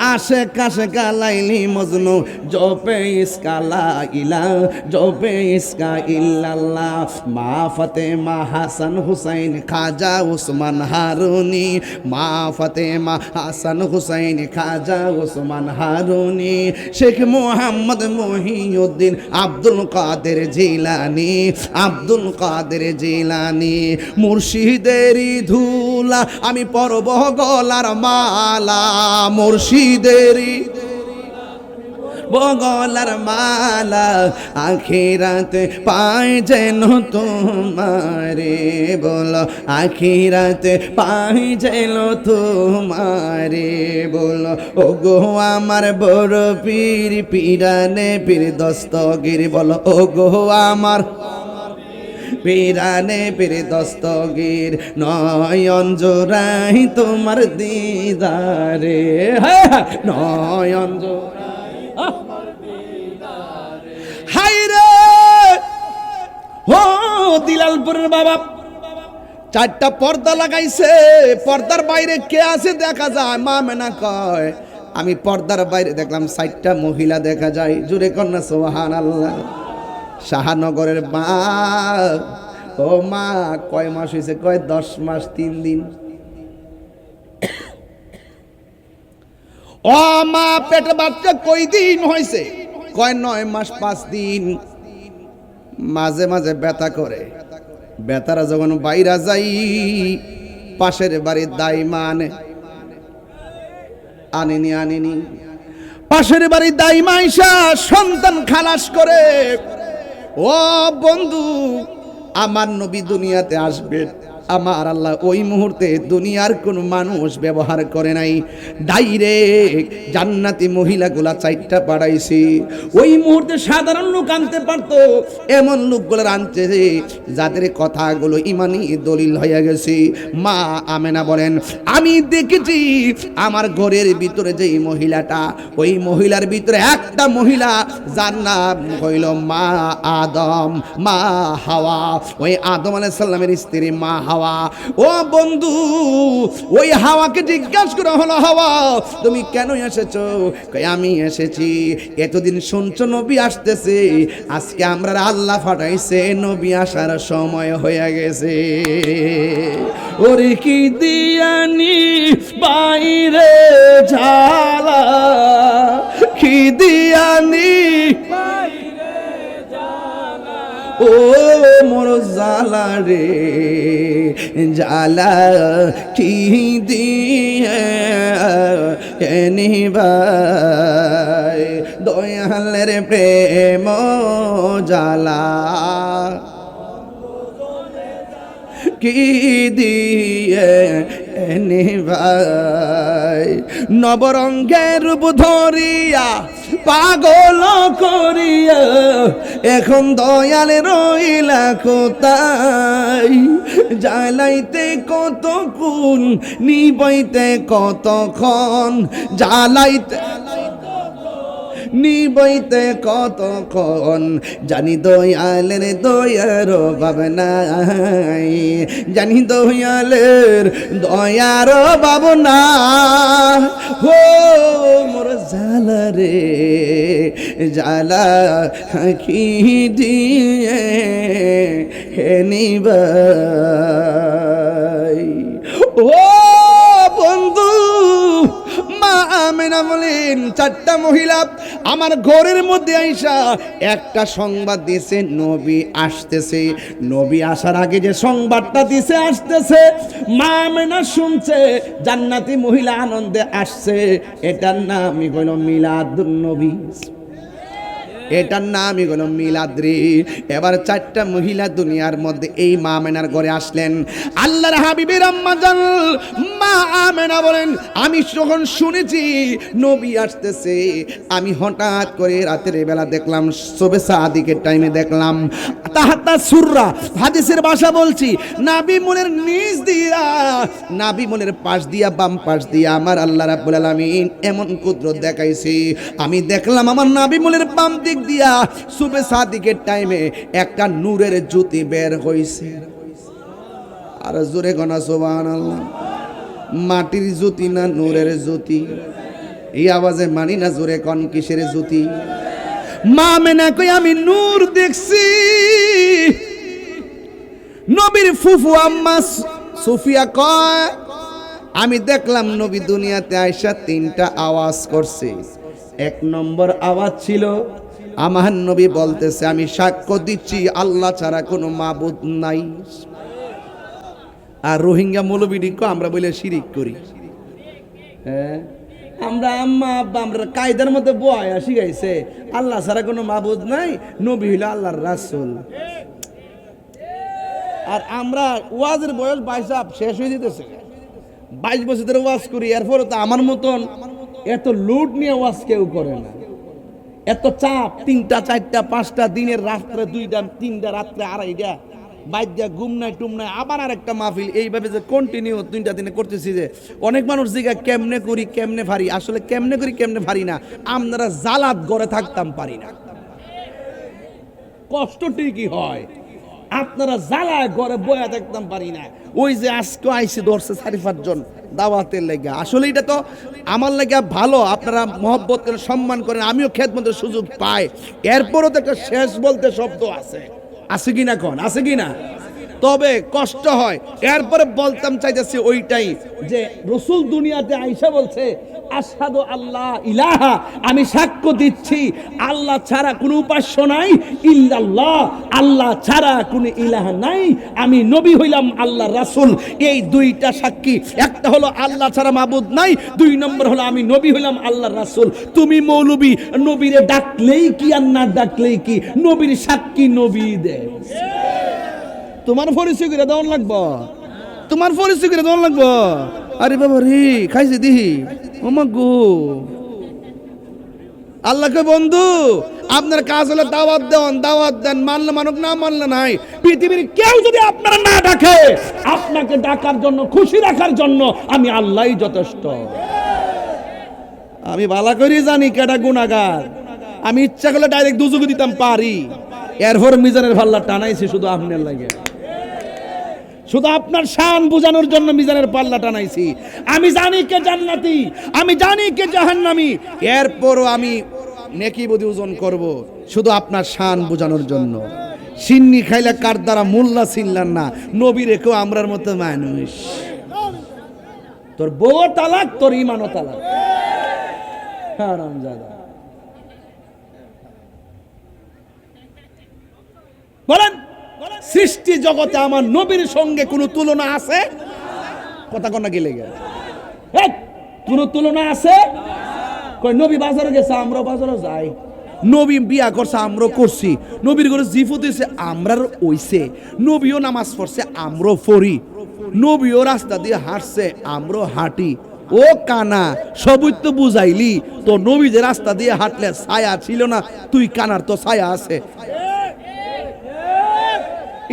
আশে কাশে কালাইলি মজনু জপে ইসকা লা ইলা জপে ইসকা ইল্লাল্লাহ মা ফাতেমা হাসান হুসাইন খাজা উসমান হারুনি মা ফাতেমা হাসান হুসাইন খাজা উসমান হারুনি শেখ মুহাম্মদ মহিউদ্দিন আব্দুল কাদের জিলানি আব্দুল কাদের জিলানি মুর্শিদেরই ধুলা আমি পরব গলার মালা মুর্শিদেরই বগলার মালা আখিরাতে পাই যেন তোমারে বলো আখিরাতে পাই যেন তোমারে বলো ও গো আমার বড় পীর পীরানে পীর দস্তগীর বলো ও গো আমার পীরানে পীর দস্তগীর নয়ন জোড়াই তোমার দিদারে নয়ন হাই রে ও দিলালপুরের বাবা চারটা পর্দা লাগাইছে পর্দার বাইরে কে আছে দেখা যায় মা মেনা কয় আমি পর্দার বাইরে দেখলাম চারটা মহিলা দেখা যায় জুড়ে কন্যা সুবহানাল্লাহ শাহনগরের মা ও মা কয় মাস হয়েছে কয় 10 মাস 3 দিন ও মা পেটে বাচ্চা কয় দিন হয়েছে কয় 9 মাস 5 দিন মাঝে মাঝে ব্যথা করে ব্যথারা যখন বাইরা যাই পাশের বাড়ির দাইমা আনেনি পাশের বাড়ির দাইমা আইসা সন্তান খালাস করে ও বন্ধু আমার নবী দুনিয়াতে আসবে আমার আল্লাহ ওই মুহূর্তে দুনিয়ার কোন মানুষ ব্যবহার করে নাই ডাইরেক্ট জান্নাতি মহিলাগুলা চারটা পাঠাইছি ওই মুহূর্তে সাধারণ লোক আনতে পারতো এমন লোকগুলো আনছে যাদের কথাগুলো ইমানি দলিল হয়ে গেছে মা আমেনা বলেন আমি দেখেছি আমার ঘরের ভিতরে যেই মহিলাটা ওই মহিলার ভিতরে একটা মহিলা যার নাম হইল মা আদম মা হাওয়া ওই আদম আলাইহিস সালামের স্ত্রী মা হাওয়া ও বন্ধু ওই হাওয়াকে জিজ্ঞাসা করা হলো হাওয়া তুমি কেন এসেছো আমি এসেছি এতদিন শুনছো নবী আসতেছে আজকে আমরা আল্লাহ পাঠাইছে নবী আসার সময় হয়ে গেছে ওরে কি দিয়ানি বাইরে ঝালা কি দিয়ানি ও মোর জালা রে জালা কি দিয়ে নিবাই দয়ালের প্রেম জালা কি দিয়ে নিবাই নবরঙ্গের রূপ ধরিয়া পাগল করিয়া এখন দয়াল রইলা কোথায় জ্বালাইতে কতক্ষণ নিবাইতে কতক্ষণ জ্বালাইতে নিবইতে কতক্ষণ জানি দয়ালের দয়ার ভাবনাই জানি দয়ালের দয়ার ভাবনা হো মোর জালা রে জালা কি দিয়ে নিবাই ও বন্ধু মা আমেনা বলেন চারটা মহিলা আমার ঘরের মধ্যে আইসা একটা সংবাদ দিয়েছে নবী আসতেছে। নবী আসার আগে যে সংবাদটা দিছে আসতেছে, মা আমেনা শুনছে জান্নাতি মহিলা আনন্দে আসছে। এটার নামই হলো মিলাদুন নবী, এটার নামই হলো মিলাদ্রি। এবার চারটা মহিলা দুনিয়ার মধ্যে এই মা আমেনার ঘরে আসলেন। আল্লাহর হাবিবের আম্মা জান মা আমেনা বলেন আমি যখন শুনেছি নবী আসতেছে, আমি হঠাৎ করে রাতের বেলা দেখলাম, সুবহে সাদিকের টাইমে দেখলাম তাহাতা সুররা, হাদিসের ভাষা বলছি, নাবি মনের নিচ দিয়া, নাবি মনের পাশ দিয়া, বাম পাশ দিয়া আমার আল্লাহ রাব্বুল আলামিন এমন কুদরত দেখাইছে। আমি দেখলাম আমার নাবি মনের বাম দিক দিয়া সুবহে সাদিকের টাইমে একটা নূরের জ্যোতি বের হইছে। আর জোরে গনা সুবহানাল্লাহ। মাটির জ্যোতি না নূরের জ্যোতি? এই আওয়াজে মানি না, জোরে কোন কিসের জ্যোতি? মা আমেনা কই আমি নূর দেখছি। নবীর ফুফু আম্মা সুফিয়া কয় আমি দেখলাম নবী দুনিয়াতে আইসা তিনটা আওয়াজ করছে। এক নম্বর আওয়াজ ছিল আমার নবী বলতেছে আমি সাক্ষ্য দিচ্ছি আল্লাহ ছাড়া কোনো মাবুদ নাই। আর রোহিঙ্গা মৌলবীকে আমরা বলে শিরিক করি। হ্যাঁ, আমরা আম্মা আব্বা আমরা কায়দার মধ্যে বয়া শিখাইছে আল্লাহ ছাড়া কোনো মাবুদ নাই, নবী হইল আল্লাহর রাসূল। আর আমরা ওয়াজের বয়স 22 শেষ হয়ে যেতেছে, 22 বছর ধরে ওয়াজ করি। এরপরে তো আমার মতন এত লুট নিয়ে ওয়াজ কেউ করে না, এত চাপ, 3টা 4টা 5টা দিনের রাত্রে 2টা 3টা রাত্রে 2:30 বাইদ্যা ঘুম নাই টুম নাই, আবার আর একটা মাহফিল, এইভাবে যে কন্টিনিউ 3টা দিনে করতেছি। যে অনেক মানুষ জিগা কেমনে করি কেমনে পারি, আসলে কেমনে করি কেমনে পারি না, আমরা জালাত ঘরে থাকতাম পারি না। কষ্ট ঠিকই হয়, আপনারা জ্বালায় ঘরে বয়া দেখতাম পারি না। ওই যে আজকে আইসি ধরছে 4-5 জন দাওয়াতের লেগা, আসলে এটা তো আমার লেগা ভালো, আপনারা মহব্বত করেন সম্মান করেন, আমিও খেদমতের সুযোগ পাই। এরপরও তো একটা শেষ বলতে শব্দ আছে, আছে কি না কোন, আছে কি না? তবে কষ্ট হয়। এরপরে বলতাম চাইতেছি ওইটাই যে রাসূল দুনিয়াতে আইসা বলছে আশহাদু আল্লাহ ইলাহা, আমি সাক্ষ্য দিচ্ছি আল্লাহ ছাড়া কোনো উপাস্য নাই, ইল্লাল্লাহ, আল্লাহ ছাড়া কোনো ইলাহা নাই, আমি নবী হইলাম আল্লাহর রাসূল। এই 2টা সাক্ষী, একটা হলো আল্লাহ ছাড়া মাবুদ নাই, 2 নম্বর হলো আমি নবী হইলাম আল্লাহর রাসূল। তুমি মৌলবী, নবীরে ডাকলেই কি আর না ডাকলেই কি, নবীর সাক্ষী নবী দেয়। তোমার পরিচয় করে দেওয়ান লাগবো, তোমার পরিচয় করে দেওয়ান লাগবো। আরে বাবা রে খাইছে দিহি ওমা গো। আল্লাহকে বন্ধু আপনার কাজ হলো দাওয়াত দেন, দাওয়াত দেন, মানলে মানুক না মানলে নাই। পৃথিবীর কেউ যদি আপনারা না ডাকে, আপনাকে ডাকার জন্য খুশি রাখার জন্য আমি আল্লাহই যথেষ্ট। আমি ভালো করে জানি কেডা গুনাহগার, আমি ইচ্ছা করলে ডাইরেক্ট দুজুকে দিতাম পারি। এরপর মিজানের পাল্লা টানাইছি শুধু আপনার লাগে, শুধু আপনার শান বোঝানোর জন্য মিজানের পাল্লা টানাইছি। আমি জানি কে জান্নাতি, আমি জানি কে জাহান্নামী, এরপরও আমি নেকি বুদ্ধি ওজন করব শুধু আপনার শান বোঝানোর জন্য। সিন্নি খাইলে কার দ্বারা মোল্লা ছিলেন না, নবী রেখেও আমরার মতো মানুষ। তোর বউ তালাক, তোর ইমানও তালাক। হারামজাদা বলেন সৃষ্টি জগতে আমার নবীর সঙ্গে কোনো তুলনা আছে? কথা কন্যা গেলে গেল কোন তুলনা আছে? কই নবী বাজারে গেছে, আমরা বাজারে যাই। নবী বিয়া করছে, আমরা করছি। নবীর ঘরে জিফত হইছে, আমরার হইছে। নবীও নামাজ পড়ছে, আমরাও পড়ি। নবীও রাস্তা দিয়ে হাঁটছে, আমরাও হাঁটি। ও কানা সবই তো বুঝাইলি, তো নবী যে রাস্তা দিয়ে হাঁটলে ছায়া ছিল না, তুই কানার তো ছায়া আছে,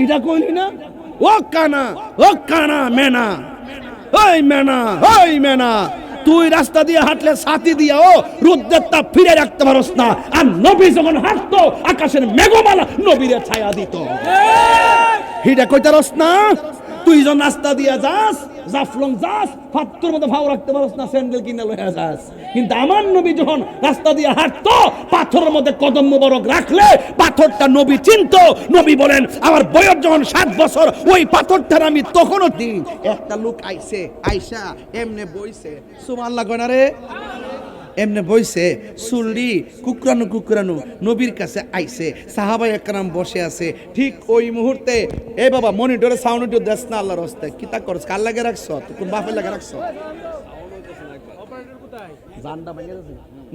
এটা কইলি না? ও কানা, ও কানা মেনা, ওই মেনা, ওই মেনা, তুই রাস্তা দিয়ে হাঁটলে ছাতি দিয়া ও রোদ্রের তাপ ফিরে রাখতে পারস না। আর নবী যখন হাঁটতো আকাশের মেঘমালা নবীরে ছায়া দিত। এটা কইতারস না? তুই যখন রাস্তা দিয়া যাস, জাফলং যাস, পাথর মধ্যে ভাও রাখতে পারস না, স্যান্ডেল কিনে লইয়া যাস। কিন্তু আমার নবী যখন রাস্তা দিয়ে হাঁটতো, পাথরের মধ্যে কদম মোবারক রাখলে পাথরটা নবী চিনতো। নবী বলেন আমার বয়স যখন 7 বছর, ওই পাথরটার আমি তখনও দিন। একটা লোক আইছে, আইসা এমনে বইছে, সুবহানাল্লাহ কয় না রে? এমনি বইছে চুল্লি কুকরানো কুকরানো নবীর কাছে আইছে, সাহাবা একরাম বসে আছে। ঠিক ওই মুহূর্তে এ বাবা মনিটরে সাউন্ড একটু দেস না আল্লাহর হস্তে, কি তা করছ, কার লাগে রাখছ, কোন বাপের লাগে রাখছ?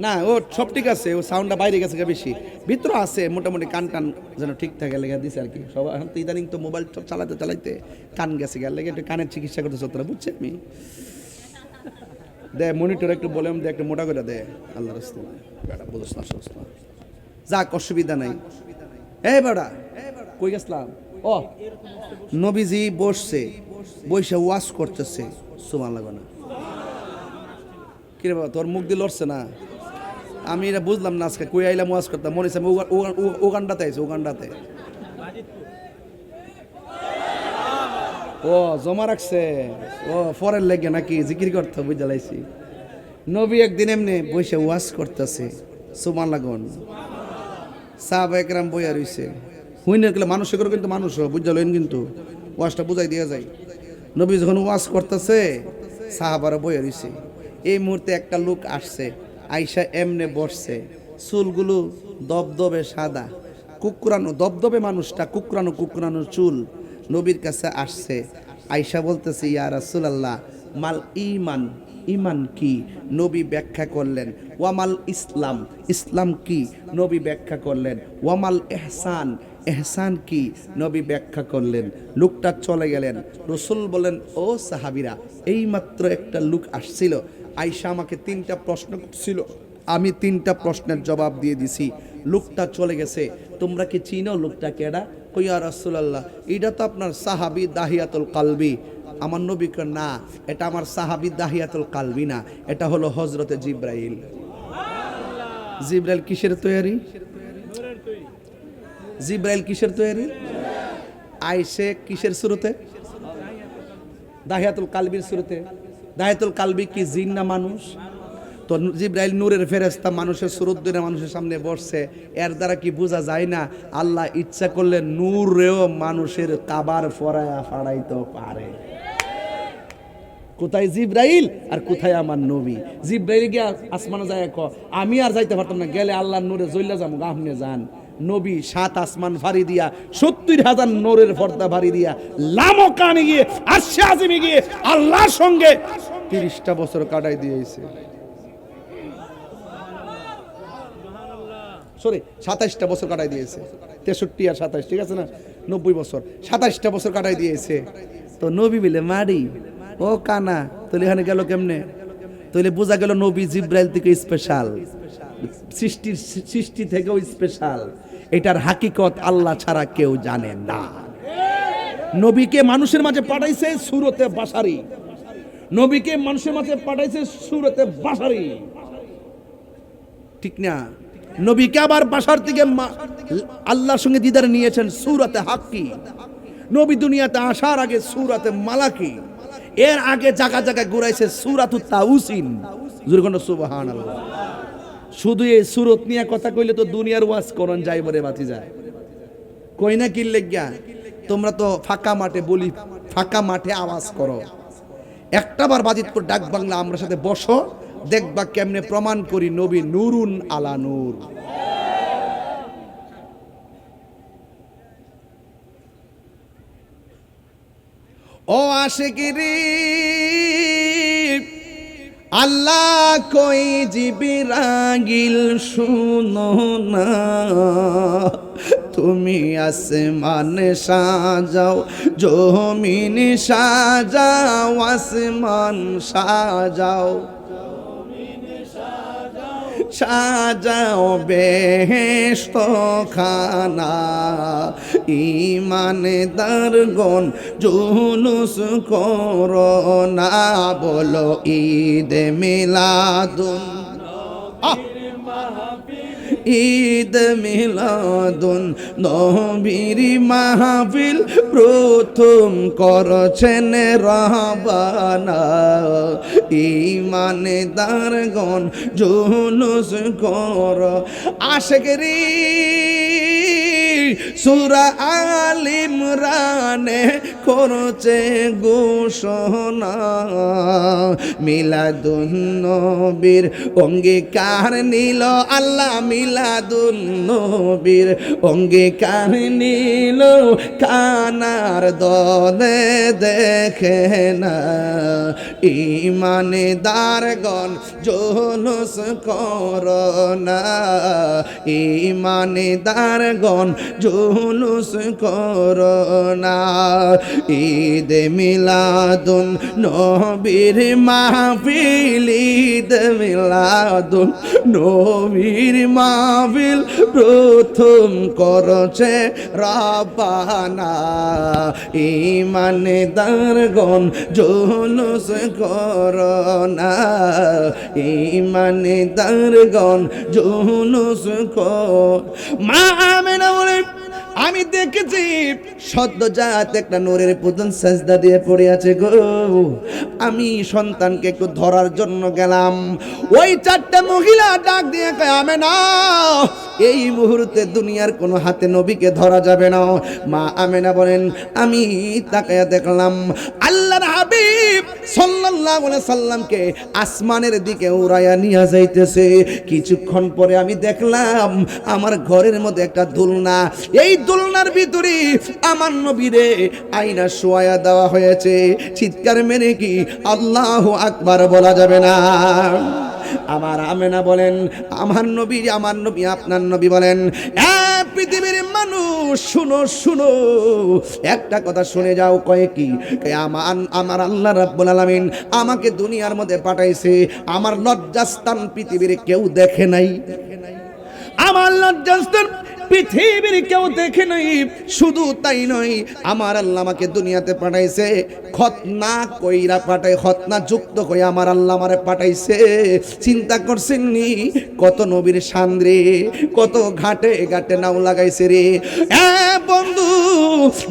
না ও সব ঠিক আছে, ও সাউন্ডটা বাইরে গেছে বেশি, ভিতরে আছে মোটামুটি কান টান যেন ঠিক থাকে লেগে দিছে আর কি। সব এখন তো ইদানিং তো মোবাইল চালাতে চালাইতে কান গেছে গেলে একটু কানের চিকিৎসা করতেছে তোরা, বুঝছে আমি দে মনিটর একটু বলে দে, একটু মোটা করে দে আল্লাহর রাস্তায়, বেটা বুঝছ না সমস্ত যাক, অসুবিধা নাই। এই বেটা কই গেছলাম? ও নবীজি বসছে, বসে ওয়াজ করতেছে, সুবহানাল্লাহ না কিরে বাবা তোর মুখ দিয়ে লড়ছে না? আমি এটা বুঝলাম না আজকে কই আইলাম ওয়াজ করতাম, মনে হচ্ছে ওগান্ডাতে আইছে, ওগান্ডাতে। ও জমা রাখছে, ও ফরের লেগে নাকি জিকির করতে বুঝা লাইছি। নবী একদিন এমনি বসে ওয়াজ করতেছে, সুবহানাল্লাহ, সাহাবা একরাম বইয়া রইছে, হুইনে গেলে মানুষের করে কিন্তু মানুষ বুঝা লইন, কিন্তু ওয়াজটা বুঝাই দিয়া যায়। নবী যখন ওয়াজ করতেছে সাহাবারা বইয়া রইছে, এই মুহূর্তে একটা লোক আসছে, আইসা এমনে বসছে, চুলগুলো দবদবে সাদা, কুকরানো দবদবে, মানুষটা কুকরানো কুকরানো চুল, নবীর কাছে আসছে, আইসা বলতেছে ইয়া রাসূলুল্লাহ মাল ঈমান, ঈমান কি? নবী ব্যাখ্যা করলেন। ওয়ামাল ইসলাম, ইসলাম কি? নবী ব্যাখ্যা করলেন। ওয়ামাল ইহসান, এহসান কি? নবী ব্যাখ্যা করলেন। লোকটা চলে গেলেন। রাসূল বলেন ও সাহাবীরা, এইমাত্র একটা লোক আসছিল, আয়েশা আমাকে 3টা প্রশ্ন করছিল, আমি 3টা প্রশ্নের জবাব দিয়ে দিছি, লোকটা চলে গেছে, তোমরা কি চিনো লোকটা কেডা? কই ইয়া রাসূলুল্লাহ এটা তো আপনার সাহাবী দাহিয়াতুল কালবি। আমার নবী কয় না, এটা আমার সাহাবী দাহিয়াতুল কালবি না, এটা হলো হযরতে জিবরাইল। জিবরাইল কিসের তৈরি? জিবরাইল কিসের তৈরি? আইসে কিসের শুরুতে? দাহিয়াতুল কালবির শুরুতে। দাহিয়াতুল কালবি কি জিন না মানুষ? তো জিবরাইল নূরের ফেরেশতা, মানুষের সুরত ধরে মানুষের সামনে বসছে, এর দ্বারা কি বোঝা যায় না আল্লাহ ইচ্ছা করলে নূরেও মানুষের কাবার ফরায়া ফাড়াইতে পারে? কোথায় জিবরাইল আর কোথায় আমার নবী? জিবরাইল গিয়া আসমানে যায়, আমি আর যাইতে পারতাম না, গেলে আল্লাহর নূরে জ্বললা যাবো, আপনি যান। নবী 7 আসমান ভারী দিয়া 70,000 নূরের পর্দা ভারী দিয়া লামকানে গিয়ে আরশে আজিমে গিয়ে আল্লাহর সঙ্গে 30টা বছর কাটাই দিয়েছে। সরি 27টা বছর কাটাই দিয়েছে, 63 আর 27 ঠিক আছে না, 90 বছর, 27টা বছর কাটাই দিয়েছে। তো নবী বলে মারি ও কানা, তাহলে এখানে গেল কেমনে? তাহলে বোঝা গেল নবী জিবরাইল থেকে স্পেশাল, সৃষ্টি থেকেও স্পেশাল। এটার হাকিকত আল্লাহ ছাড়া কেউ জানে না। নবীকে মানুষের মাঝে পাঠাইছে সূরতে বাশারি, নবীকে মানুষের মাঝে পাঠাইছে সূরতে বাশারি, ঠিক না? নবীকে আবার বাশার থেকে আল্লাহর সঙ্গে দিদার নিয়েছেন সূরতে হাক্কি। নবী দুনিয়াতে আসার আগে সূরতে মালাকি, এর আগে জায়গা জায়গায় ঘুরাইছে সূরাতুত তাউসিন। জুরগণ সুবহানাল্লাহ। শুধু এই সূরত নিয়ে কথা কইলে তো দুনিয়ার ওয়াজ করন যাইব রে বাতি যায়, কই না কি লাগিয়া? তোমরা তো ফাঁকা মাঠে বলি, ফাঁকা মাঠে আওয়াজ করো। একটাবার বাজিতপুর ডাক বাংলা আমরা সাথে বসো, দেখবা কেমনে প্রমাণ করি নবী নূরুন আলা নূর। ও আশিকিরি আল্লাহ কই জিবরাইল শুনো না, তুমি আসমান সাজাও, জমিন সাজাও, আসমান সাজাও, সাজাও বেহেশত খানা, ঈমানদারগণ জুলুস করো না, বলো ঈদ মিলাদুন, ঈদ মিলাদুন নবীর মাহফিল প্রথম করছেন রহবানা, ঈমানদারগণ জুলুস কর। আশিকরি সূরা আল ইমরানে করছে ঘোষণা মিলাদুন নবীর অঙ্গীকার নিল আল্লাহ মিলাদুন নবীর অঙ্গীকার নিল কানার দলে দেখে না ঈমানদারগণ জুলুস করোনা ঈমানদারগণ জুলুস করোনা ঈদ মিলাদুন নবীর মাহফিল ঈদ মিলাদুন নবীর মাহফিল প্রথম করছে রাব্বানা ঈমানদারগণ জুলুস করোনা ঈমানদারগণ জুলুস কর মা আমেনা বলে আমি দেখেছি সদ্যজাত একটা নূরের পুতুল সাজদা দিয়ে পড়ে আছে গো আমি সন্তানকে একটু ধরার জন্য গেলাম ওই চারটা মহিলা ডাক দিয়ে কয় আমেনা এই মুহূর্তে দুনিয়ার কোনো হাতে নবীকে ধরা যাবে না মা আমেনা বলেন আমি তাকায়া দেখলাম আল্লাহর হাবিব সাল্লাল্লাহু আলাইহি সাল্লামকে আসমানের দিকে উড়াইয়া নিয়ে যাইতেছে কিছুক্ষণ পরে আমি দেখলাম আমার ঘরের মধ্যে একটা দুলনা এই দুলনার ভিতরে আমার নবীরে আয়না শোয়া দেওয়া হয়েছে চিৎকার মেরে কি আল্লাহু আকবার বলা যাবে না আমার আমেনা বলেন আমার নবী আপনার নবী বলেন পৃথিবীর মানুষ শুনো শুনো একটা কথা শুনে যাও কয় কি আমার আল্লাহ রাব্বুল আলামিন আমাকে দুনিয়ার মধ্যে পাঠাইছে আমার লজ্জাস্থান পৃথিবীর কেউ দেখে নাই আমার লজ্জাস্থান পৃথিবীর কেউ দেখে নাই শুধু তাই নয় আমার আল্লাহ আমাকে দুনিয়াতে পাঠাইছে খতনা কইরা পাঠাই খতনা যুক্ত কই আমার আল্লাহ আমারে পাঠাইছে চিন্তা করছেন নি কত নবীর শান রে কত ঘাটে ঘাটে নাও লাগাইছে রে বন্ধু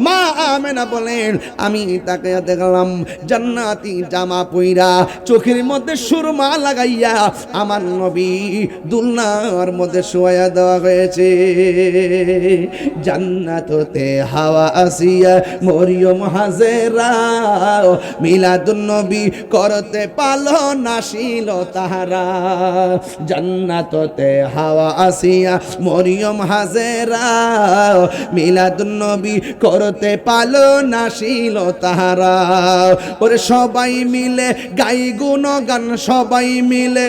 মা আমেনা বলেন আমি তাকে দেখলাম জান্নাতি জামা পইরা চোখের মধ্যে সুরমা লাগাইয়া আমার নবী দুলনার মধ্যে শোয়া দেওয়া হয়েছে জান্নাততে হাওয়া আসিয়া মরিয়ম হাজেরা মিলাদুন নবী করতে পালন আসিল তাহারা জান্নাততে হাওয়া আসিয়া মরিয়ম হাজেরা মিলাদুন নবী করতে পালন আসিল তাহারা ওরে সবাই মিলে গাই গুণগান সবাই মিলে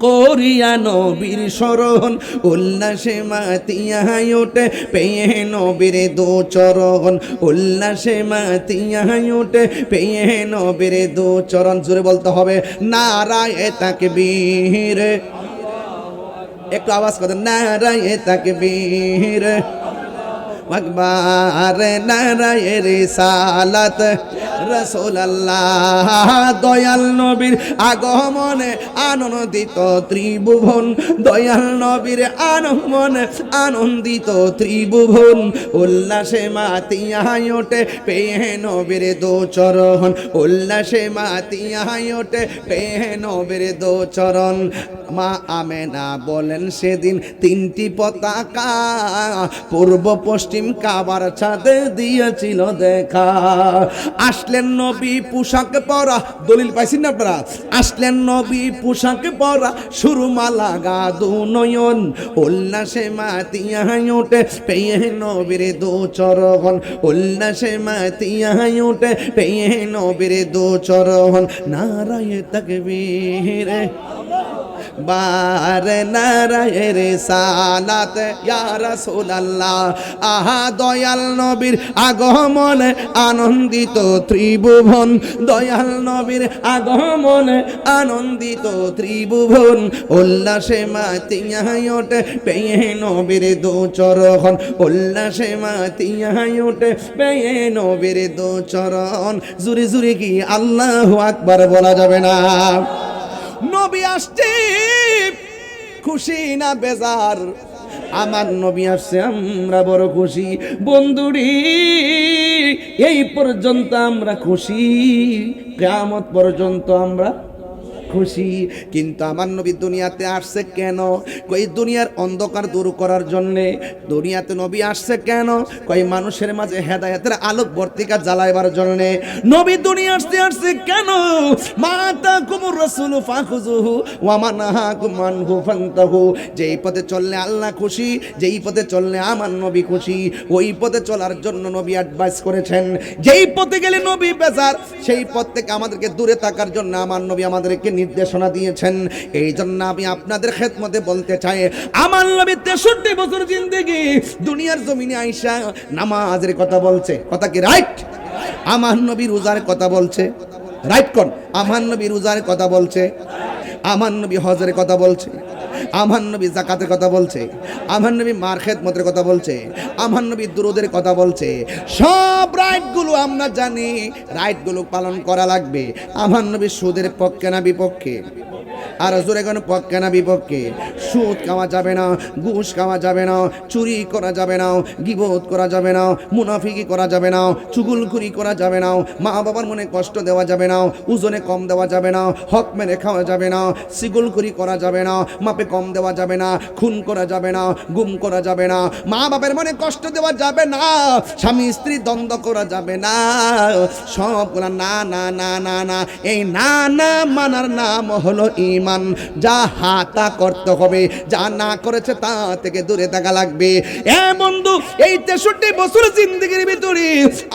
করিয়া নবীর শরণ উল্লাসে মাতিয়া ওঠে পেয়ে নবীর দো চরণ উল্লাসে মাতিয়া ওঠে পেয়ে নবীর দো চরণ জোরে বলতে হবে নারায়ে তাকবীর একটু আওয়াজ করে নারায়ে তাকবীর আকবার নারায়ে রিসালাত রাসূলুল্লাহ দয়াল নবীর আগমনে আনন্দিত ত্রিভুবন দয়াল নবীর আগমনে আনন্দিত ত্রিভুবন উল্লাসে মাতিয়া ওঠে পেয়ে নবীর দো চরণ উল্লাসে মাতিয়া ওঠে পেয়ে নবীর দো চরণ মা আমেনা বলেন সেদিন তিনটি পতাকা পূর্ব পশ্চিম কাবার ছাদে দিয়েছিল দেখা আসলেন নবী পোশাক পরা দলিল পাইছেন না আপনারা আসলেন নবী পোশাক পরা সুরমা লাগা দু নয়ন উল্লাসে মাতিয়া ওঠে পেয়ে নবীর দো চরণ উল্লাসে মাতিয়া ওঠে পেয়ে নবীর দো চরণ নারায়ে তাকবীর বারে নারায়ে রিসালাত ইয়া রাসূলুল্লাহ আহা দয়াল নবীর আগমনে আনন্দিত ত্রিভুবন দয়াল নবীর আগমনে আনন্দিত ত্রিভুবন উল্লাসে মাতিয়া ওঠে পেয়ে নবীর দো চরণ উল্লাসে মাতিয়া ওঠে পেয়ে নবীর দো চরণ জুরি জুরি কি আল্লাহু আকবার বলা যাবে না নবী আসছে খুশি না বেজার আমার নবী আসছে আমরা বড় খুশি বন্ধুরি এই পর্যন্ত আমরা খুশি কিয়ামত পর্যন্ত আমরা খুশি। কিন্তু আমার নবী দুনিয়াতে আসছে কেন? কই দুনিয়ার অন্ধকার দূর করার জন্যে। দুনিয়াতে নবী আসছে কেন? কই মানুষের মাঝে হেদায়েতের আলোক বর্তিকা জ্বালাইবার জন্যে। নবী দুনিয়া আসছে কেন? মাতাকুমুর রাসূলু ফাখুযুহু ওয়া মানাহাকুম আনহু ফান্তাহু। যেই পথে চললে আল্লাহ খুশি, যেই পথে চললে আমার নবী খুশি, ওই পথে চলার জন্য নবী অ্যাডভাইস করেছেন। যেই পথে গেলে নবী বেজার, সেই পথ থেকে আমাদেরকে দূরে থাকার জন্য আমার নবী আমাদেরকে নির্দেশনা দিয়েছেন। এই জন্য আমি আপনাদের খেদমতে বলতে চাই, আমার নবী 63 বছর জিন্দেগি দুনিয়ার জমিনে আইসা নামাজের কথা বলছে, কথা কি রাইট? আমার নবী রোজার কথা বলছে, রাইট কোন? আমার নবী রোজার কথা বলছে, আমার নবী হজের কথা বলছে, আমার নবী যাকাতের কথা বলছে, আমার নবী মার খেদমতের কথা বলছে, আমার নবী দুরুদের কথা বলছে। সব রাইটগুলো আমরা জানি, রাইটগুলো পালন করা লাগবে। আমার নবী সুদের পক্ষে না বিপক্ষে? আর জোরে কোন পক্ষে না বিপক্ষে? সুদ খাওয়া যাবে না, ঘুষ খাওয়া যাবে না, চুরি করা যাবে না, গীবত করা যাবে না, মুনাফিকি করা যাবে না, চুগলখুরি করা যাবে না, মা বাবার মনে কষ্ট দেওয়া যাবে না, ওজনে কম দেওয়া যাবে না, হক মেরে খাওয়া যাবে না, সিগলখুরি করা যাবে না, মাপে কম দেওয়া যাবে না, খুন করা যাবে না, গুম করা যাবে না, মা বাবার মনে কষ্ট দেওয়া যাবে না, স্বামী স্ত্রী দ্বন্দ্ব করা যাবে না। সবগুলা না না না না না। এই না না মানার নাম হলো ঈমান। যা হাতা করতে হবে, যা না করেছে তা থেকে দূরে থাকা লাগবে। এ বন্ধু, এই 63 বছর জিন্দেগির ভিতরে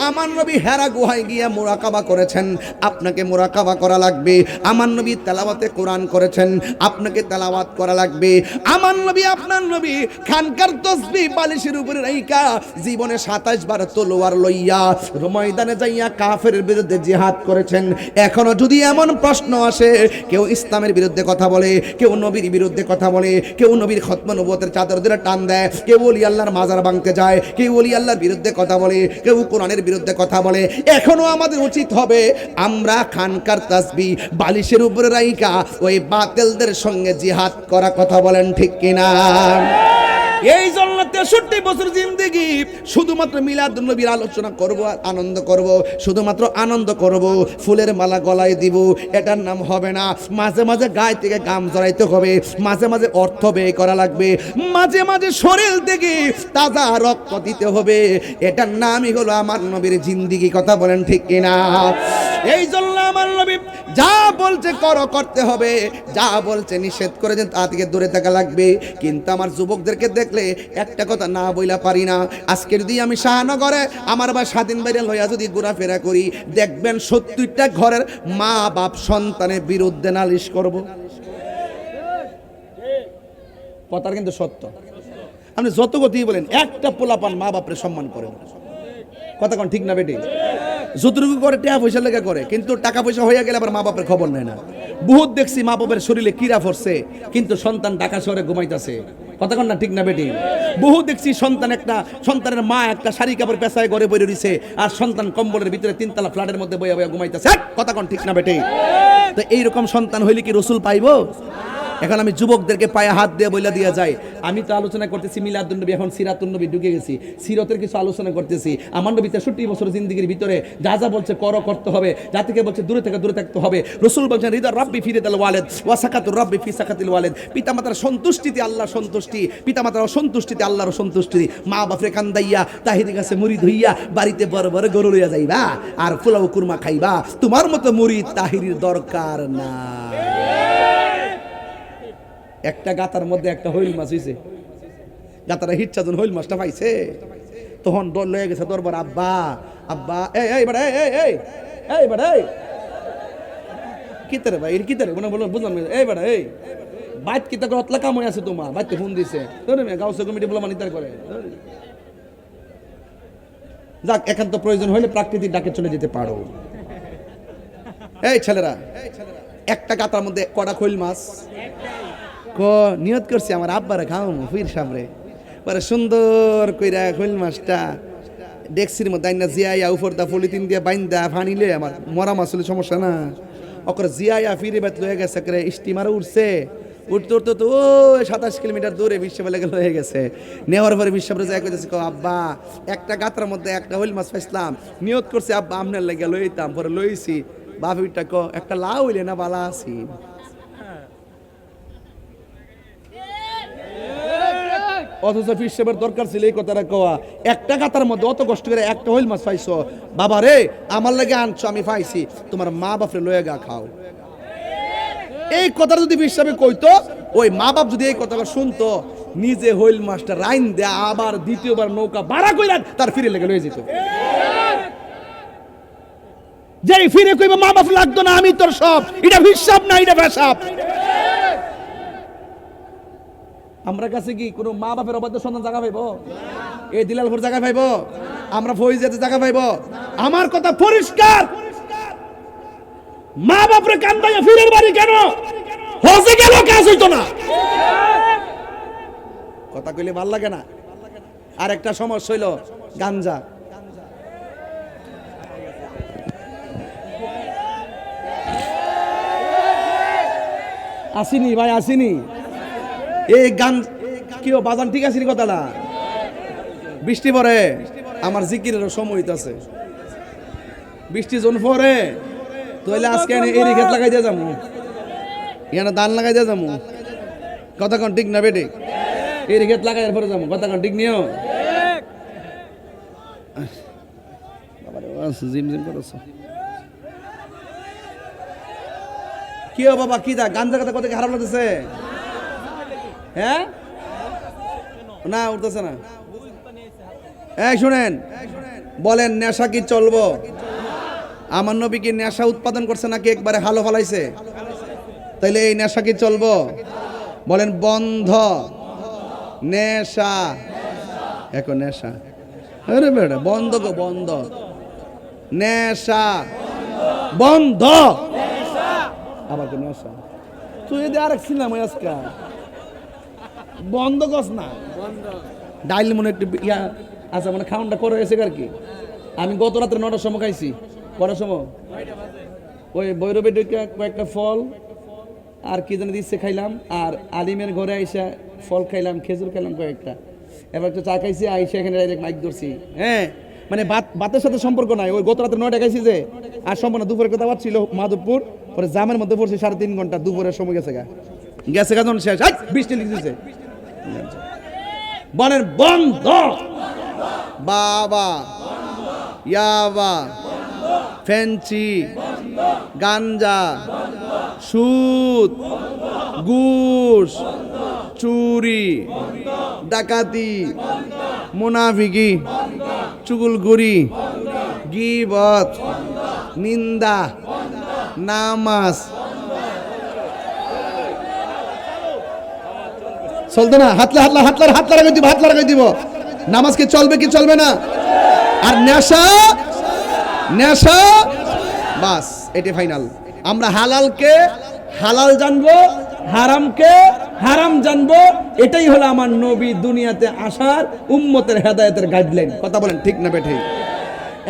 আমার নবী হেরা গুহায় গিয়া মুরাকাবা করেছেন, আপনাকে মুরাকাবা করা লাগবে। আমার নবী তেলাওয়াতে কোরআন করেছেন, আপনাকে তেলাওয়াত করা লাগবে। আমার নবী, আপনার নবী খানকার তসবিহ বালিশের উপরে রাইখা জীবনে 27 বার তলোয়ার লইয়া ময়দানে যাইয়া কাফেরের বিরুদ্ধে জিহাদ করেছেন। এখনো যদি এমন প্রশ্ন আসে, কেউ ইসলামের বিরুদ্ধে কথা বলে, কেউ নবীর বিরুদ্ধে কথা বলে, কেউ নবীর খতম নবুয়তের চাদর ধরে টান দেয়, কেউ ওলি আল্লাহর মাজার ভাঙতে যায়, কেউ ওলি আল্লাহর বিরুদ্ধে কথা বলে, কেউ কোরআনের বিরুদ্ধে কথা বলে, এখনো আমাদের উচিত হবে আমরা খানকার তাসবিহ বালিশের উপরে রাইখা ওই বাতিলদের সঙ্গে জিহাদ করা। কথা বলেন ঠিক কিনা? এই জন্য 63 বছর জিন্দেগি শুধুমাত্র মিলাদুন নবীর আলোচনা করব আর আনন্দ করব, শুধুমাত্র আনন্দ করব, ফুলের মালা গলায় দিব, এটার নাম হবে না। মাঝে মাঝে গায়ে থেকে গাম জড়াইতে হবে, মাঝে মাঝে অর্থ ব্যয় করা লাগবে, মাঝে মাঝে শরীর থেকে তাজা রক্ত দিতে হবে। এটার নামই হলো আমার নবীর জিন্দেগি। কথা বলেন ঠিক কিনা? এই জন্য আমার নবী যা বলছে করো, করতে হবে, যা বলছে নিষেধ করেছেন তা থেকে দূরে থাকা লাগবে। কিন্তু আমার যুবকদেরকে দেখলে একটা কথা না বইলা পারি না। আজকে যদি আমি শাহনগরে আমার বা স্বাধীন বাইরে লইয়া যদি ঘোরাফেরা করি, দেখবেন 70টা ঘরের মা বাপ সন্তানের বিরুদ্ধে নালিশ করব। কথার কিন্তু সত্য। আপনি যত কথাই বলেন, একটা পোলাপান মা বাপরে সম্মান করেন। কথা কোন ঠিক না বেটি? যতটুকু করে টাকা পয়সা লেগে করে, কিন্তু টাকা পয়সা হয়ে গেলে আবার মা বাপের খবর নেয় না। বহুত দেখছি মা বাপের শরীরে কিরা পড়ছে, কিন্তু সন্তান ঢাকা শহরে ঘুমাইতেছে। কথা কোন না ঠিক না বেটি? বহু দেখছি সন্তানের মা একটা শাড়ি কাপড় পেশায় ঘরে বইরে রইছে, আর সন্তান কম্বলের ভিতরে 3 তলা ফ্ল্যাটের মধ্যে বইয়া বইয়া ঘুমাইতেছে। কথা কোন ঠিক না বেটি? তো এইরকম সন্তান হইলে কি রসুল পাইবো? এখন আমি যুবকদেরকে পায়ে হাত দিয়ে বইলা দিয়া যাই, আমি তো আলোচনা করতেছি মিলাদুন নবী, এখন সিরাতুন নবী ঢুকে গেছি, সিরতের কিছু আলোচনা করতেছি। আমার নবী 63 বছর জিন্দেগির ভিতরে যা যা বলছে করতে হবে, যা থেকে বলছে দূরে থাকতে হবে। রসুল বলছেন রিদা রাব্বি ফি রিদাল ওয়ালিদ ওয়া সাকাতুর রাব্বি ফি সাকাতিল ওয়ালিদ। পিতামাতার সন্তুষ্টিতে আল্লাহর সন্তুষ্টি, পিতামাতার অসন্তুষ্টিতে আল্লাহর সন্তুষ্টি। মা বাপরে কান্দাইয়া তাহিরি কাছে মুরিদ হইয়া বাড়িতে বড় বড় গরু লইয়া যাইবা আর পোলাও কুরমা খাইবা, তোমার মতো মুরিদ তাহিরির দরকার না। একটা গাতার মধ্যে একটা হইল মাছ হইছে, গাতারা হিচ্ছা যখন হইল মাছটা পাইছে, তখন ডর লয়ে গেছে দরবার, আব্বা আব্বা এই বেটা এই বেটা এই কিতারে ভাই কিতারে মনে বললাম বুঝলাম, এই বেটা এই বাইত কিতা করে অতলা কাম হয়ে আছে, তোমার বাইতে ফোন দিছে গাউসে কমিটি বলে মানিতার করে। যাক, একান্ত প্রয়োজন হইলে প্রাকৃতিক ডাকে চলে যেতে পারো। এই ছেলেরা, একটা গাতার মধ্যে কটা খৈল মাছ নিয়ত করছি আমার আব্বারে খাওয়ামু ফির সামনে, পরে সুন্দর কইরা খৈল মাছটা ডেক্সির মধ্যে আইনা জিয়াইয়া উপর দা পলিথিন দিয়ে বাইন্দা ফানিলে, আমার মরা মাছ হলে সমস্যা না, ওকরে জিয়াইয়া ফিরে বেত লয়ে গেছে, করে স্টিমারে উঠছে, উঠতে তো ওই 27 কিলোমিটার দূরে বিশ্ববিদ্যালয় গেলে হয়ে গেছে। নেওয়ার পরে বিশ্ববিদ্যালয় কইতেছে, আব্বা একটা গাতার মধ্যে একটা হইল মাছ পাইছিলাম, নিয়ত করছি আব্বা আপনার লেগে লইতাম, পরে লইছি। বাপিটা একটা লাউ হইলে না বালা আছি, অথচ ফির সাহেবের দরকার ছিল এই কথাটা কওয়া, একটা কাতার মধ্যে অত কষ্ট করে একটা হইল মাছ পাইছো, বাবা রে আমার লাগে আনছো, আমি পাইছি, তোমার মা বাপরে লয়ে গা খাও। এই কথাটা যদি ফির সাহেব কইতো, ওই মা বাপ যদি এই কথাটা শুনতো, নিজে হইল মাছটা রাইন দেয়া আবার দ্বিতীয়বার নৌকা ভাড়া কইরা তার ফিরে লেগে লয়ে যেত। যেই ফিরে কইবা মা বাপ লাগতো না, আমি তোর সব, এটা হিসাব না, এটা পেশাব। আমরা কাছে কি কোনো মা বাপের অবাধ্য সন্তান জায়গা পাইবো? এই দিলালপুর জায়গা পাইবো? আমরা ফৌজিয়াতে জায়গা পাইবো? আমার কথা পরিষ্কার, মা বাপরে কান্দাইয়া ফিরের বাড়ি কেন? হজে গেল কাজ হইতো না। কথা কইলে ভাল লাগে না। আর একটা সমস্যা হইল গাঞ্জা। আসিনি ভাই, আসিনি। এই গান কি বাজান ঠিক আছে কথাটা? বৃষ্টি পরে আমার জিকিরের সময় হইতাছে, বৃষ্টি জন পরে তাহলে আজকে এরি ক্ষেত লাগাই দিয়ে যাবো, এখানে ধান লাগাই দিয়ে যাবো। কথা কন ঠিক না বেটে? এরি ক্ষেত লাগাই পরে যাবো, কথা কন ঠিক নিও। জিম জিম করছ কি বাবা? কি দা গান জায়গাতে কত খারাপ লাগতেছে? হ্যাঁ না উঠতেছে না। এই শুনেন, বলেন নেশা কি চলবো? আমার নবী কি নেশা উৎপাদন করছে নাকি একবারে হালো ফলাইছে? তাইলে এই নেশা কি চলবো? বলেন বন্ধ নেশা। এখন নেশা, আরে বেটা বন্ধ গো, বন্ধ নেশা, বন্ধ আবার তো নেশা। তুই এদের আরেক ছিলাম আজকা বন্ধ কস না, ডাইল মনে একটু ইয়া আচ্ছা, মানে খাওয়ানটা করে এসে আর কি। আমি গত রাত্রে 9টার সময় খাইছি। কটার সময়? ওই বৈরবে কয়েকটা ফল আর কি জানি দিচ্ছে খাইলাম, আর আলিমের ঘরে আইসা ফল খাইলাম, খেজুর খাইলাম কয়েকটা, এবার একটা চা খাইছি, আইসা এখানে ডাইরেক্ট মাইক ধরছি। হ্যাঁ মানে ভাতের সাথে সম্পর্ক নাই। ওই গত রাত্রে 9টা খাইছি যে, আর সম্পূর্ণ দুপুরে কথা ছিল মাধবপুর, পরে জামের মধ্যে পড়ছি 3.5 ঘন্টা, দুপুরের সময় গেছে গেছে গা যখন শেষ বৃষ্টি লিখেছে। বলেন বন্ধ। বাবা ইয়াবা, ফেন্সি, গাঞ্জা, সুদ, ঘুষ, চুরি, ডাকাতি, মুনাফিকি, চুগলখড়ি, গীবত, নিন্দা, নামাজ চলতো না। হাত লাগাই দিব। নামাজ কি চলবে কি চলবে না? আর নেশা, নেশা বাস এটাই ফাইনাল। আমরা হালালকে হালাল জানবো, হারামকে হারাম জানবো। এটাই হলো আমার নবী দুনিয়াতে আসার উম্মতের হেদায়েতের গাইডলাইন। কথা বলেন ঠিক না বেঠিক?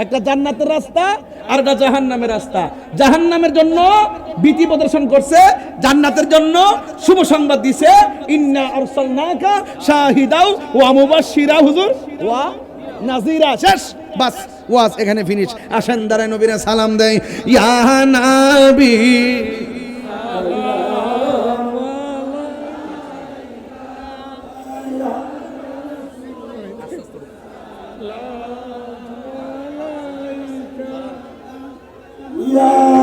একটা জান্নাতের রাস্তা আর একটা জাহান্নামের রাস্তা। জাহান্নামের জন্য ভীতি প্রদর্শন করছে, জান্নাতের জন্য শুভ সংবাদ দিছে। ইন্না আরসালনাকা শাহিদাও ওয়া মুবাশশিরা, হুজুর ওয়া নাযিরা। শেষ, বাস ওয়াজ এখানে ফিনিশ। আসেন দাঁড়ায় নবীরা সালাম দেয়। ইয়া নবী Yeah.